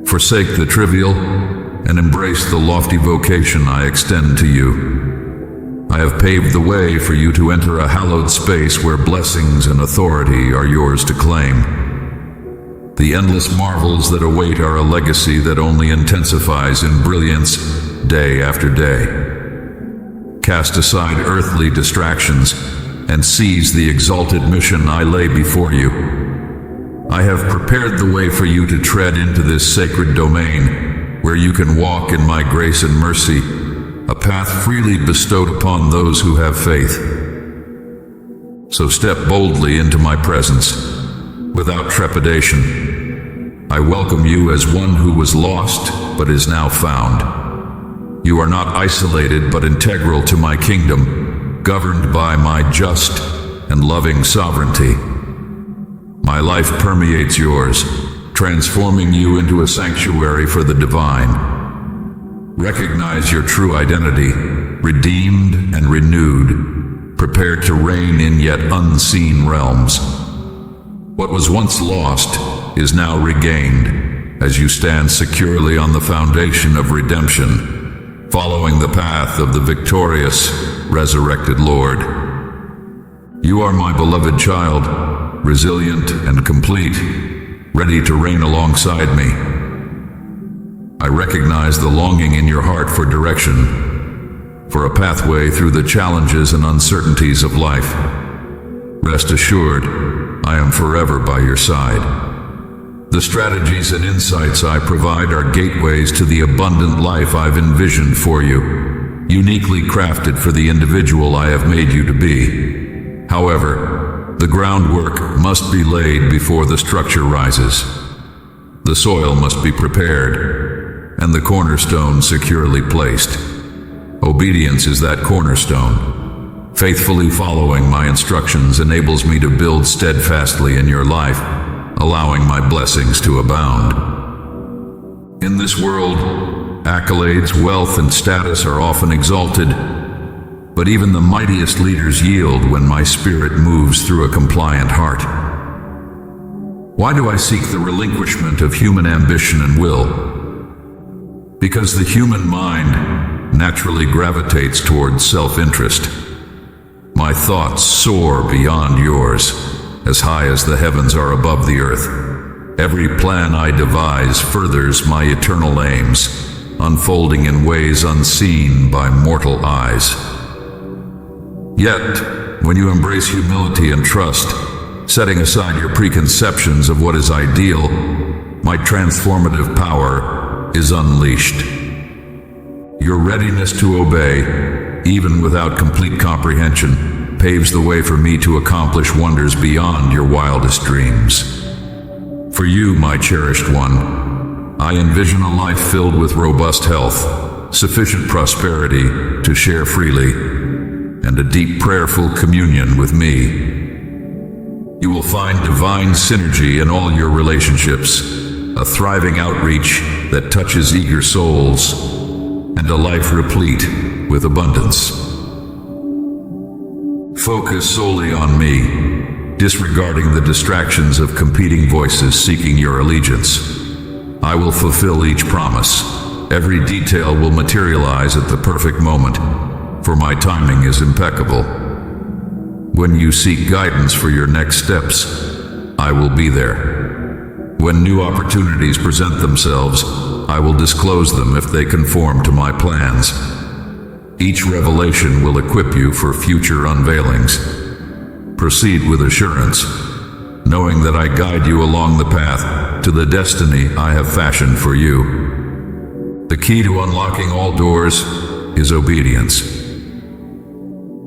Forsake the trivial and embrace the lofty vocation I extend to you. I have paved the way for you to enter a hallowed space where blessings and authority are yours to claim. The endless marvels that await are a legacy that only intensifies in brilliance day after day. Cast aside earthly distractions and seize the exalted mission I lay before you. I have prepared the way for you to tread into this sacred domain, where you can walk in my grace and mercy, a path freely bestowed upon those who have faith. So step boldly into my presence, without trepidation. I welcome you as one who was lost, but is now found. You are not isolated, but integral to my kingdom, governed by my just and loving sovereignty. My life permeates yours, transforming you into a sanctuary for the divine. Recognize your true identity, redeemed and renewed, prepared to reign in yet unseen realms. What was once lost is now regained as you stand securely on the foundation of redemption, following the path of the victorious, resurrected Lord. You are my beloved child, resilient and complete, ready to reign alongside me. I recognize the longing in your heart for direction, for a pathway through the challenges and uncertainties of life. Rest assured, I am forever by your side. The strategies and insights I provide are gateways to the abundant life I've envisioned for you, uniquely crafted for the individual I have made you to be. However, the groundwork must be laid before the structure rises. The soil must be prepared, and the cornerstone securely placed. Obedience is that cornerstone. Faithfully following my instructions enables me to build steadfastly in your life, allowing my blessings to abound. In this world, accolades, wealth, and status are often exalted, but even the mightiest leaders yield when my spirit moves through a compliant heart. Why do I seek the relinquishment of human ambition and will? Because the human mind naturally gravitates towards self-interest. My thoughts soar beyond yours, as high as the heavens are above the earth. Every plan I devise furthers my eternal aims, unfolding in ways unseen by mortal eyes. Yet, when you embrace humility and trust, setting aside your preconceptions of what is ideal, my transformative power is unleashed. Your readiness to obey, even without complete comprehension, paves the way for me to accomplish wonders beyond your wildest dreams. For you, my cherished one, I envision a life filled with robust health, sufficient prosperity to share freely, and a deep prayerful communion with me. You will find divine synergy in all your relationships, a thriving outreach that touches eager souls, and a life replete with abundance. Focus solely on me, disregarding the distractions of competing voices seeking your allegiance. I will fulfill each promise. Every detail will materialize at the perfect moment, for my timing is impeccable. When you seek guidance for your next steps, I will be there. When new opportunities present themselves, I will disclose them if they conform to my plans. Each revelation will equip you for future unveilings. Proceed with assurance, knowing that I guide you along the path to the destiny I have fashioned for you. The key to unlocking all doors is obedience.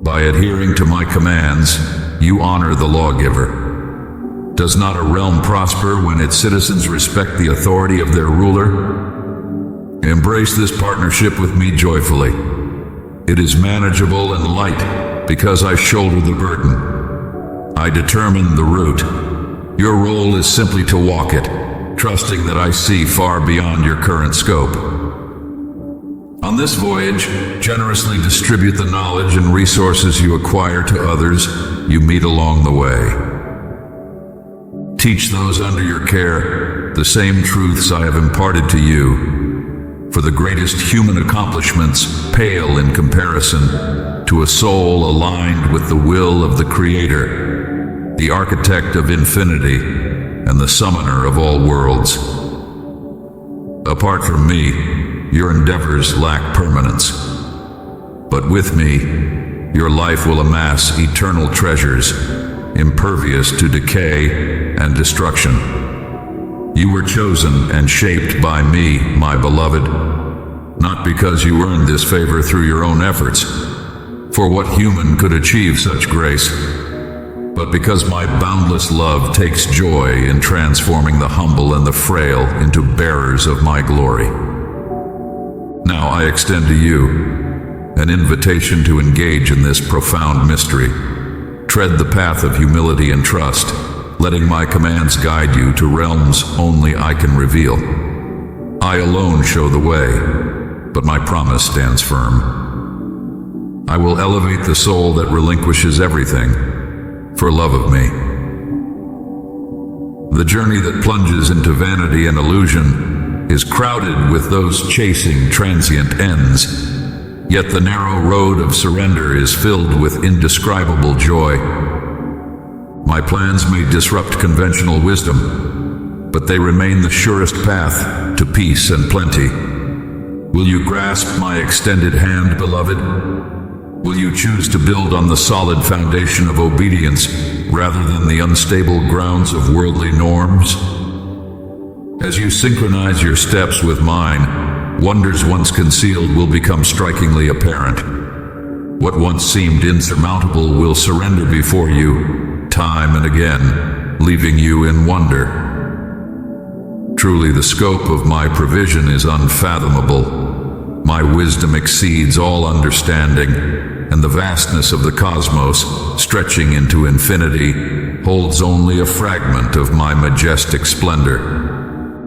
By adhering to my commands, you honor the lawgiver. Does not a realm prosper when its citizens respect the authority of their ruler? Embrace this partnership with me joyfully. It is manageable and light because I shoulder the burden. I determine the route. Your role is simply to walk it, trusting that I see far beyond your current scope. On this voyage, generously distribute the knowledge and resources you acquire to others you meet along the way. Teach those under your care the same truths I have imparted to you, for the greatest human accomplishments pale in comparison to a soul aligned with the will of the Creator, the architect of infinity and the summoner of all worlds. Apart from me, your endeavors lack permanence, but with me, your life will amass eternal treasures, impervious to decay and destruction. You were chosen and shaped by me, my beloved, not because you earned this favor through your own efforts, for what human could achieve such grace, but because my boundless love takes joy in transforming the humble and the frail into bearers of my glory. Now I extend to you an invitation to engage in this profound mystery. Tread the path of humility and trust, letting my commands guide you to realms only I can reveal. I alone show the way, but my promise stands firm. I will elevate the soul that relinquishes everything for love of me. The journey that plunges into vanity and illusion is crowded with those chasing transient ends, yet the narrow road of surrender is filled with indescribable joy. My plans may disrupt conventional wisdom, but they remain the surest path to peace and plenty. Will you grasp my extended hand, beloved? Will you choose to build on the solid foundation of obedience rather than the unstable grounds of worldly norms? As you synchronize your steps with mine, wonders once concealed will become strikingly apparent. What once seemed insurmountable will surrender before you, time and again, leaving you in wonder. Truly, the scope of my provision is unfathomable. My wisdom exceeds all understanding, and the vastness of the cosmos, stretching into infinity, holds only a fragment of my majestic splendor.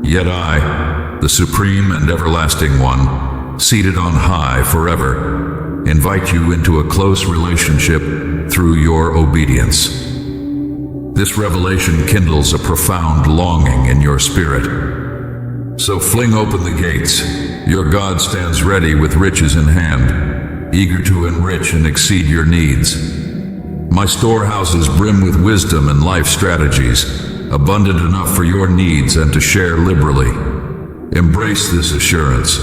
Yet I, the supreme and everlasting one, seated on high forever, invite you into a close relationship through your obedience. This revelation kindles a profound longing in your spirit. So fling open the gates. Your God stands ready with riches in hand, eager to enrich and exceed your needs. My storehouses brim with wisdom and life strategies, abundant enough for your needs and to share liberally. Embrace this assurance.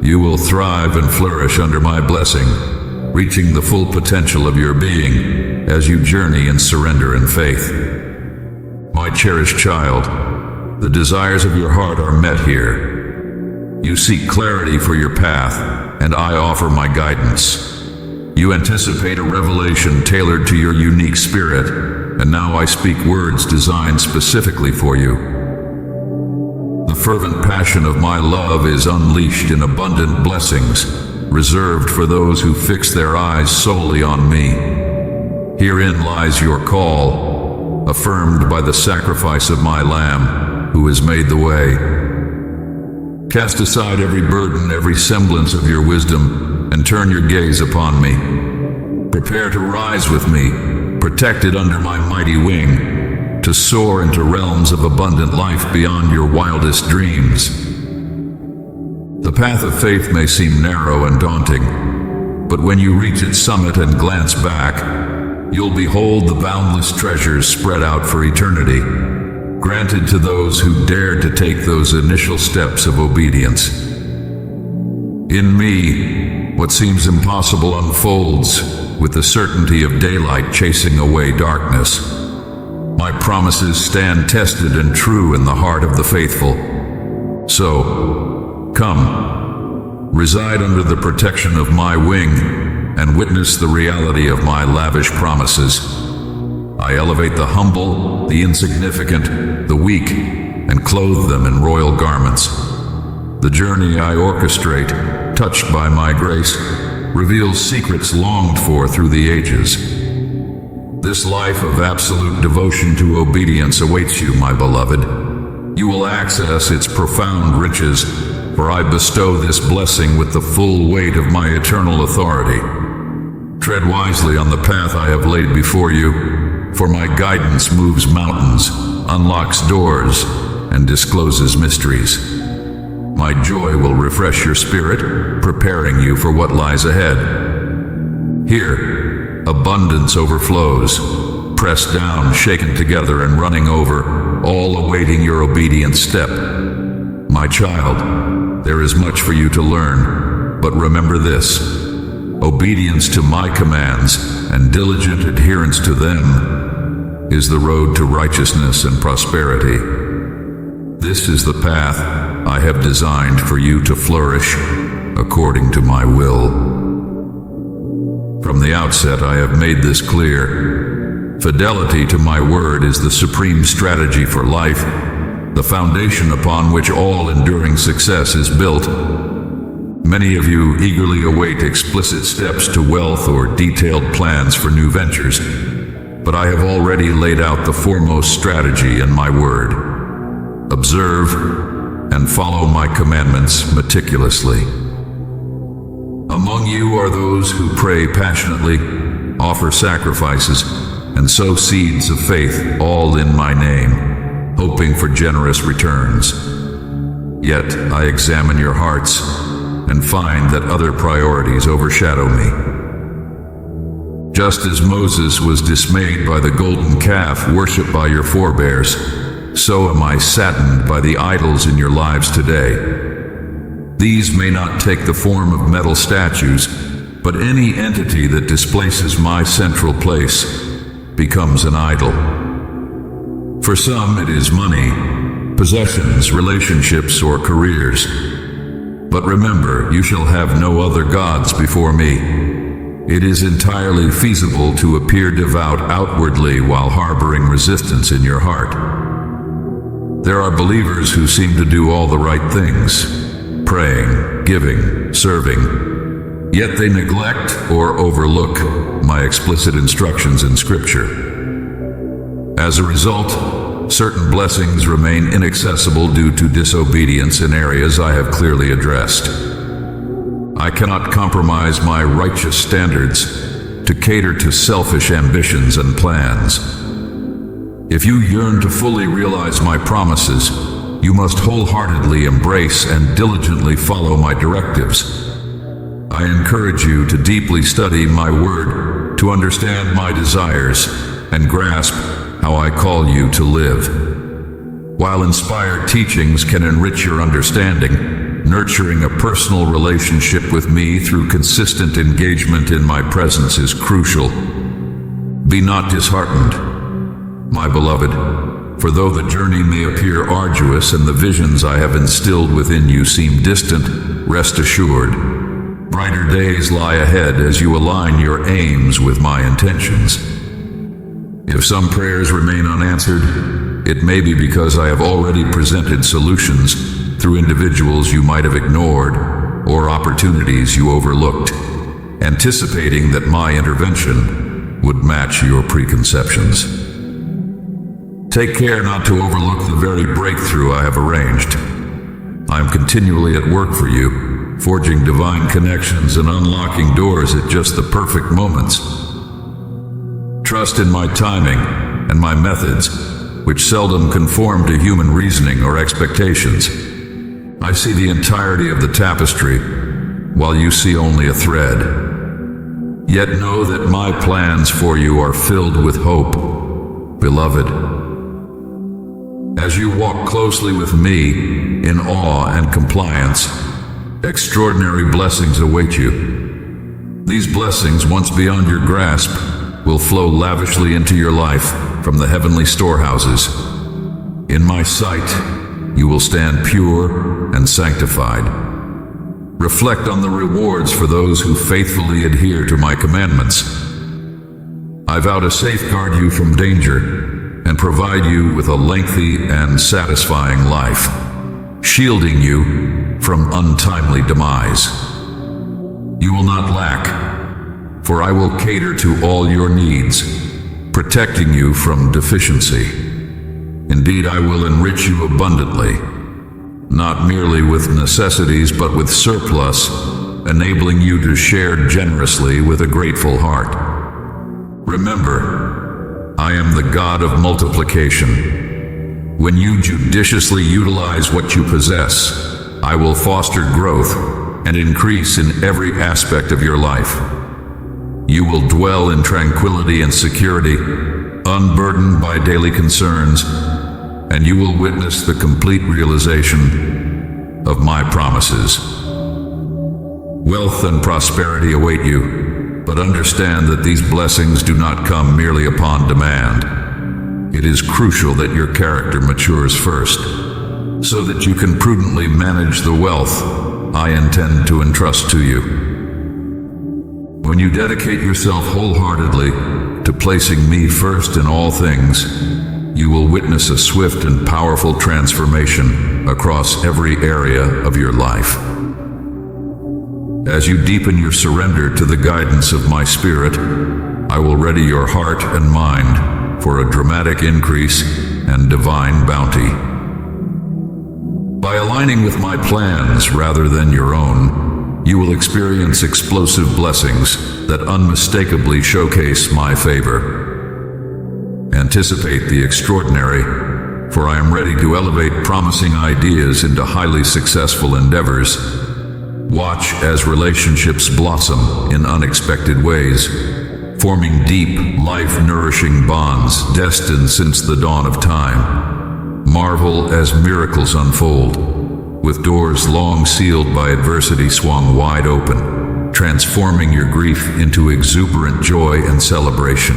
You will thrive and flourish under my blessing, reaching the full potential of your being as you journey in surrender and faith. My cherished child, the desires of your heart are met here. You seek clarity for your path, and I offer my guidance. You anticipate a revelation tailored to your unique spirit, and now I speak words designed specifically for you. The fervent passion of my love is unleashed in abundant blessings, reserved for those who fix their eyes solely on me. Herein lies your call, affirmed by the sacrifice of my Lamb, who has made the way. Cast aside every burden, every semblance of your wisdom, and turn your gaze upon me. Prepare to rise with me, protected under my mighty wing, to soar into realms of abundant life beyond your wildest dreams. The path of faith may seem narrow and daunting, but when you reach its summit and glance back, you'll behold the boundless treasures spread out for eternity, granted to those who dared to take those initial steps of obedience. In me, what seems impossible unfolds with the certainty of daylight chasing away darkness. My promises stand tested and true in the heart of the faithful. So, come, reside under the protection of my wing and witness the reality of my lavish promises. I elevate the humble, the insignificant, the weak, and clothe them in royal garments. The journey I orchestrate, touched by my grace, reveals secrets longed for through the ages. This life of absolute devotion to obedience awaits you, my beloved. You will access its profound riches, for I bestow this blessing with the full weight of my eternal authority. Tread wisely on the path I have laid before you, for my guidance moves mountains, unlocks doors, and discloses mysteries. My joy will refresh your spirit, preparing you for what lies ahead. Here, abundance overflows, pressed down, shaken together, and running over, all awaiting your obedient step. My child, there is much for you to learn, but remember this: obedience to my commands and diligent adherence to them is the road to righteousness and prosperity. This is the path I have designed for you to flourish according to my will. From the outset, I have made this clear. Fidelity to my word is the supreme strategy for life, the foundation upon which all enduring success is built. Many of you eagerly await explicit steps to wealth or detailed plans for new ventures, but I have already laid out the foremost strategy in my word. Observe and follow my commandments meticulously. Among you are those who pray passionately, offer sacrifices, and sow seeds of faith, all in my name, hoping for generous returns. Yet I examine your hearts and find that other priorities overshadow me. Just as Moses was dismayed by the golden calf worshipped by your forebears, so am I saddened by the idols in your lives today. These may not take the form of metal statues, but any entity that displaces my central place becomes an idol. For some, it is money, possessions, relationships, or careers. But remember, you shall have no other gods before me. It is entirely feasible to appear devout outwardly while harboring resistance in your heart. There are believers who seem to do all the right things, praying, giving, serving, yet they neglect or overlook my explicit instructions in Scripture. As a result, certain blessings remain inaccessible due to disobedience in areas I have clearly addressed. I cannot compromise my righteous standards to cater to selfish ambitions and plans. If you yearn to fully realize my promises, you must wholeheartedly embrace and diligently follow my directives. I encourage you to deeply study my word, to understand my desires, and grasp how I call you to live. While inspired teachings can enrich your understanding, nurturing a personal relationship with me through consistent engagement in my presence is crucial. Be not disheartened, my beloved, for though the journey may appear arduous and the visions I have instilled within you seem distant, rest assured, brighter days lie ahead as you align your aims with my intentions. If some prayers remain unanswered, it may be because I have already presented solutions through individuals you might have ignored or opportunities you overlooked, anticipating that my intervention would match your preconceptions. Take care not to overlook the very breakthrough I have arranged. I am continually at work for you, forging divine connections and unlocking doors at just the perfect moments. Trust in my timing and my methods, which seldom conform to human reasoning or expectations. I see the entirety of the tapestry, while you see only a thread. Yet know that my plans for you are filled with hope, beloved. As you walk closely with me in awe and compliance, extraordinary blessings await you. These blessings, once beyond your grasp, will flow lavishly into your life from the heavenly storehouses. In my sight, you will stand pure and sanctified. Reflect on the rewards for those who faithfully adhere to my commandments. I vow to safeguard you from danger and provide you with a lengthy and satisfying life, shielding you from untimely demise. You will not lack, for I will cater to all your needs, protecting you from deficiency. Indeed, I will enrich you abundantly. not merely with necessities but with surplus, enabling you to share generously with a grateful heart. Remember, I am the God of multiplication. When you judiciously utilize what you possess, I will foster growth and increase in every aspect of your life. You will dwell in tranquility and security, unburdened by daily concerns, and you will witness the complete realization of my promises. Wealth and prosperity await you, but understand that these blessings do not come merely upon demand. It is crucial that your character matures first, so that you can prudently manage the wealth I intend to entrust to you. When you dedicate yourself wholeheartedly to placing me first in all things, you will witness a swift and powerful transformation across every area of your life. As you deepen your surrender to the guidance of my Spirit, I will ready your heart and mind for a dramatic increase and divine bounty. By aligning with my plans rather than your own, you will experience explosive blessings that unmistakably showcase my favor. Anticipate the extraordinary, for I am ready to elevate promising ideas into highly successful endeavors. Watch as relationships blossom in unexpected ways, forming deep, life-nourishing bonds destined since the dawn of time. Marvel as miracles unfold, with doors long sealed by adversity swung wide open, transforming your grief into exuberant joy and celebration.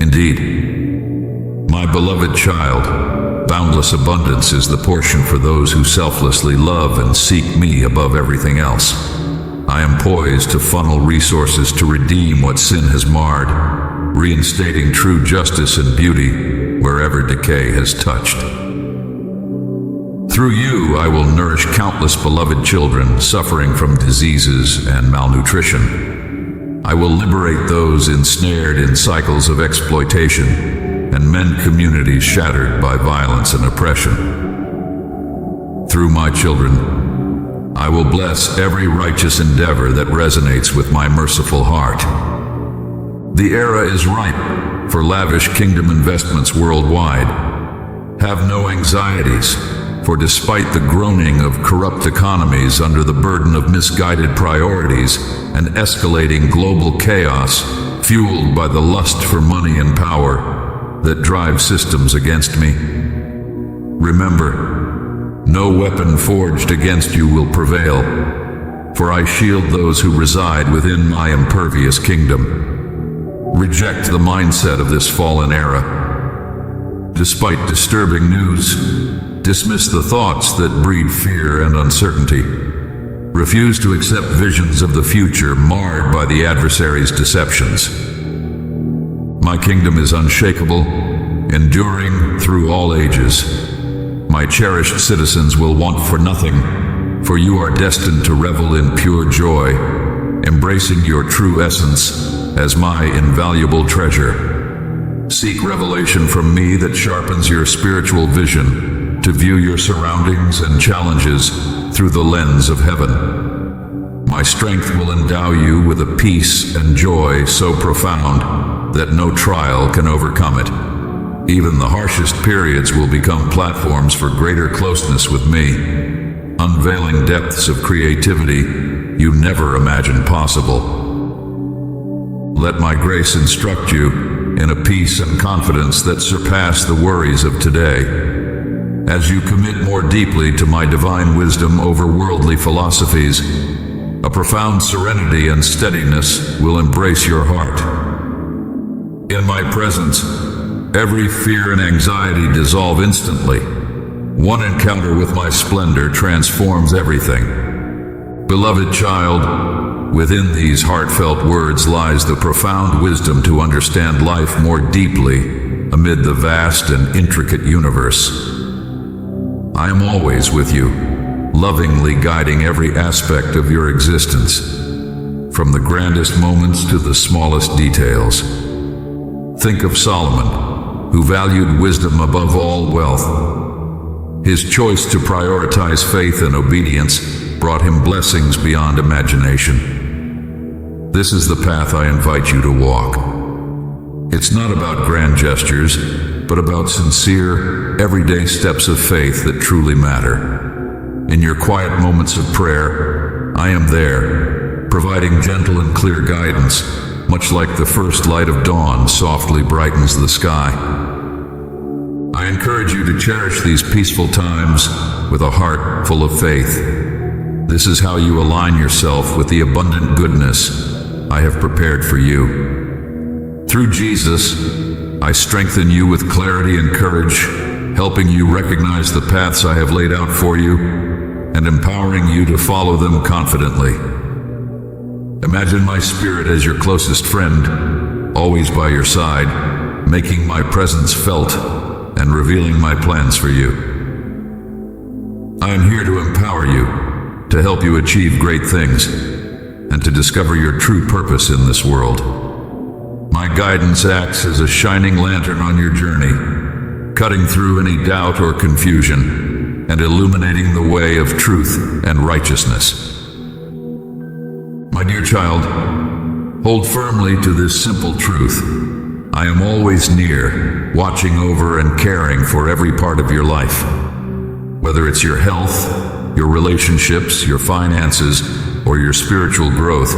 Indeed, my beloved child, boundless abundance is the portion for those who selflessly love and seek me above everything else. I am poised to funnel resources to redeem what sin has marred, reinstating true justice and beauty wherever decay has touched. Through you, I will nourish countless beloved children suffering from diseases and malnutrition. I will liberate those ensnared in cycles of exploitation and mend communities shattered by violence and oppression. Through my children, I will bless every righteous endeavor that resonates with my merciful heart. The era is ripe for lavish kingdom investments worldwide. Have no anxieties, for despite the groaning of corrupt economies under the burden of misguided priorities and escalating global chaos fueled by the lust for money and power that drive systems against me, remember, no weapon forged against you will prevail, for I shield those who reside within my impervious kingdom. Reject the mindset of this fallen era. Despite disturbing news, dismiss the thoughts that breed fear and uncertainty. Refuse to accept visions of the future marred by the adversary's deceptions. My kingdom is unshakable, enduring through all ages. My cherished citizens will want for nothing, for you are destined to revel in pure joy, embracing your true essence as my invaluable treasure. Seek revelation from me that sharpens your spiritual vision to view your surroundings and challenges through the lens of heaven. My strength will endow you with a peace and joy so profound that no trial can overcome it. Even the harshest periods will become platforms for greater closeness with me, unveiling depths of creativity you never imagined possible. Let my grace instruct you in a peace and confidence that surpass the worries of today. As you commit more deeply to my divine wisdom over worldly philosophies, a profound serenity and steadiness will embrace your heart. In my presence, every fear and anxiety dissolve instantly. One encounter with my splendor transforms everything. Beloved child, within these heartfelt words lies the profound wisdom to understand life more deeply amid the vast and intricate universe. I am always with you, lovingly guiding every aspect of your existence, from the grandest moments to the smallest details. Think of Solomon, who valued wisdom above all wealth. His choice to prioritize faith and obedience brought him blessings beyond imagination. This is the path I invite you to walk. It's not about grand gestures, but about sincere, everyday steps of faith that truly matter. In your quiet moments of prayer, I am there, providing gentle and clear guidance, much like the first light of dawn softly brightens the sky. I encourage you to cherish these peaceful times with a heart full of faith. This is how you align yourself with the abundant goodness I have prepared for you. Through Jesus, I strengthen you with clarity and courage, helping you recognize the paths I have laid out for you and empowering you to follow them confidently. Imagine my spirit as your closest friend, always by your side, making my presence felt and revealing my plans for you. I am here to empower you, to help you achieve great things, and to discover your true purpose in this world. My guidance acts as a shining lantern on your journey, cutting through any doubt or confusion and illuminating the way of truth and righteousness. My dear child, hold firmly to this simple truth. I am always near, watching over and caring for every part of your life. Whether it's your health, your relationships, your finances, or your spiritual growth,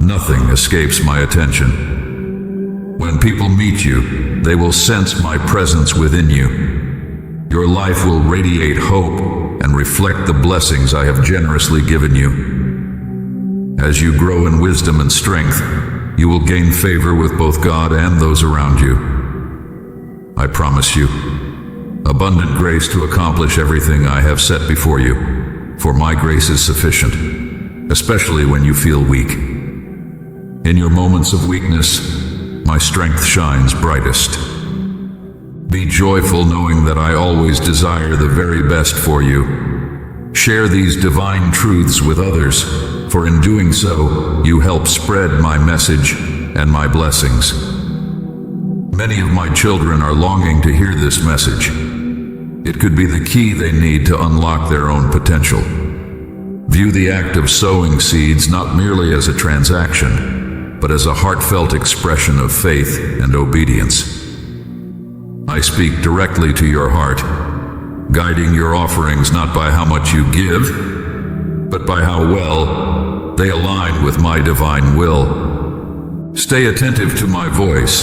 nothing escapes my attention. When people meet you, they will sense my presence within you. Your life will radiate hope and reflect the blessings I have generously given you. As you grow in wisdom and strength, you will gain favor with both God and those around you. I promise you abundant grace to accomplish everything I have set before you, for my grace is sufficient, especially when you feel weak. In your moments of weakness, my strength shines brightest. Be joyful knowing that I always desire the very best for you. Share these divine truths with others, for in doing so, you help spread my message and my blessings. Many of my children are longing to hear this message. It could be the key they need to unlock their own potential. View the act of sowing seeds not merely as a transaction, but as a heartfelt expression of faith and obedience. I speak directly to your heart, guiding your offerings not by how much you give, but by how well they align with my divine will. Stay attentive to my voice,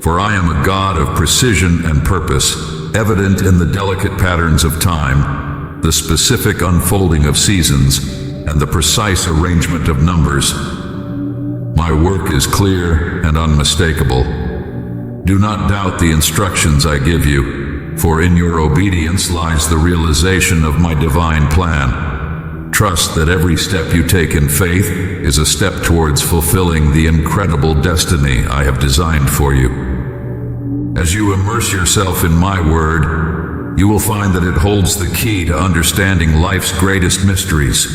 for I am a God of precision and purpose, evident in the delicate patterns of time, the specific unfolding of seasons, and the precise arrangement of numbers. My work is clear and unmistakable. Do not doubt the instructions I give you, for in your obedience lies the realization of my divine plan. Trust that every step you take in faith is a step towards fulfilling the incredible destiny I have designed for you. As you immerse yourself in my word, you will find that it holds the key to understanding life's greatest mysteries.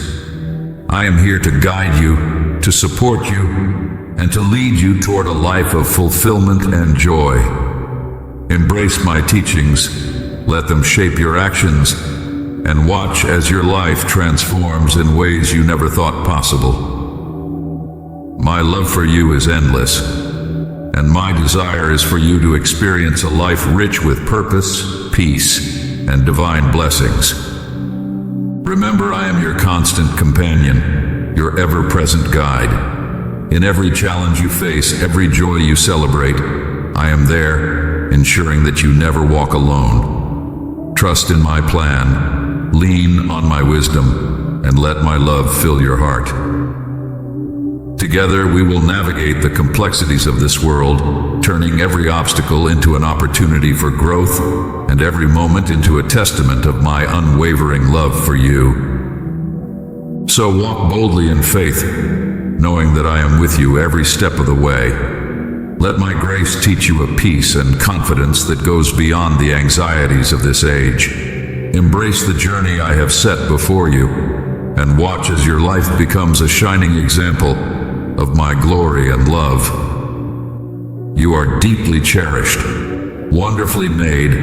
I am here to guide you, to support you, and to lead you toward a life of fulfillment and joy. Embrace my teachings, let them shape your actions, and watch as your life transforms in ways you never thought possible. My love for you is endless, and my desire is for you to experience a life rich with purpose, peace, and divine blessings. Remember, I am your constant companion, your ever-present guide. In every challenge you face, every joy you celebrate, I am there, ensuring that you never walk alone. Trust in my plan, lean on my wisdom, and let my love fill your heart. Together, we will navigate the complexities of this world, turning every obstacle into an opportunity for growth, and every moment into a testament of my unwavering love for you. So walk boldly in faith, knowing that I am with you every step of the way. Let my grace teach you a peace and confidence that goes beyond the anxieties of this age. Embrace the journey I have set before you, and watch as your life becomes a shining example of my glory and love. You are deeply cherished, wonderfully made,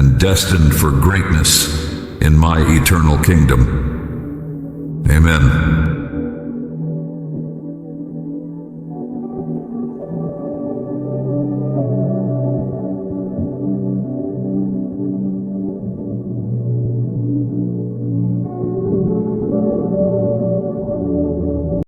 and destined for greatness in my eternal kingdom. Amen.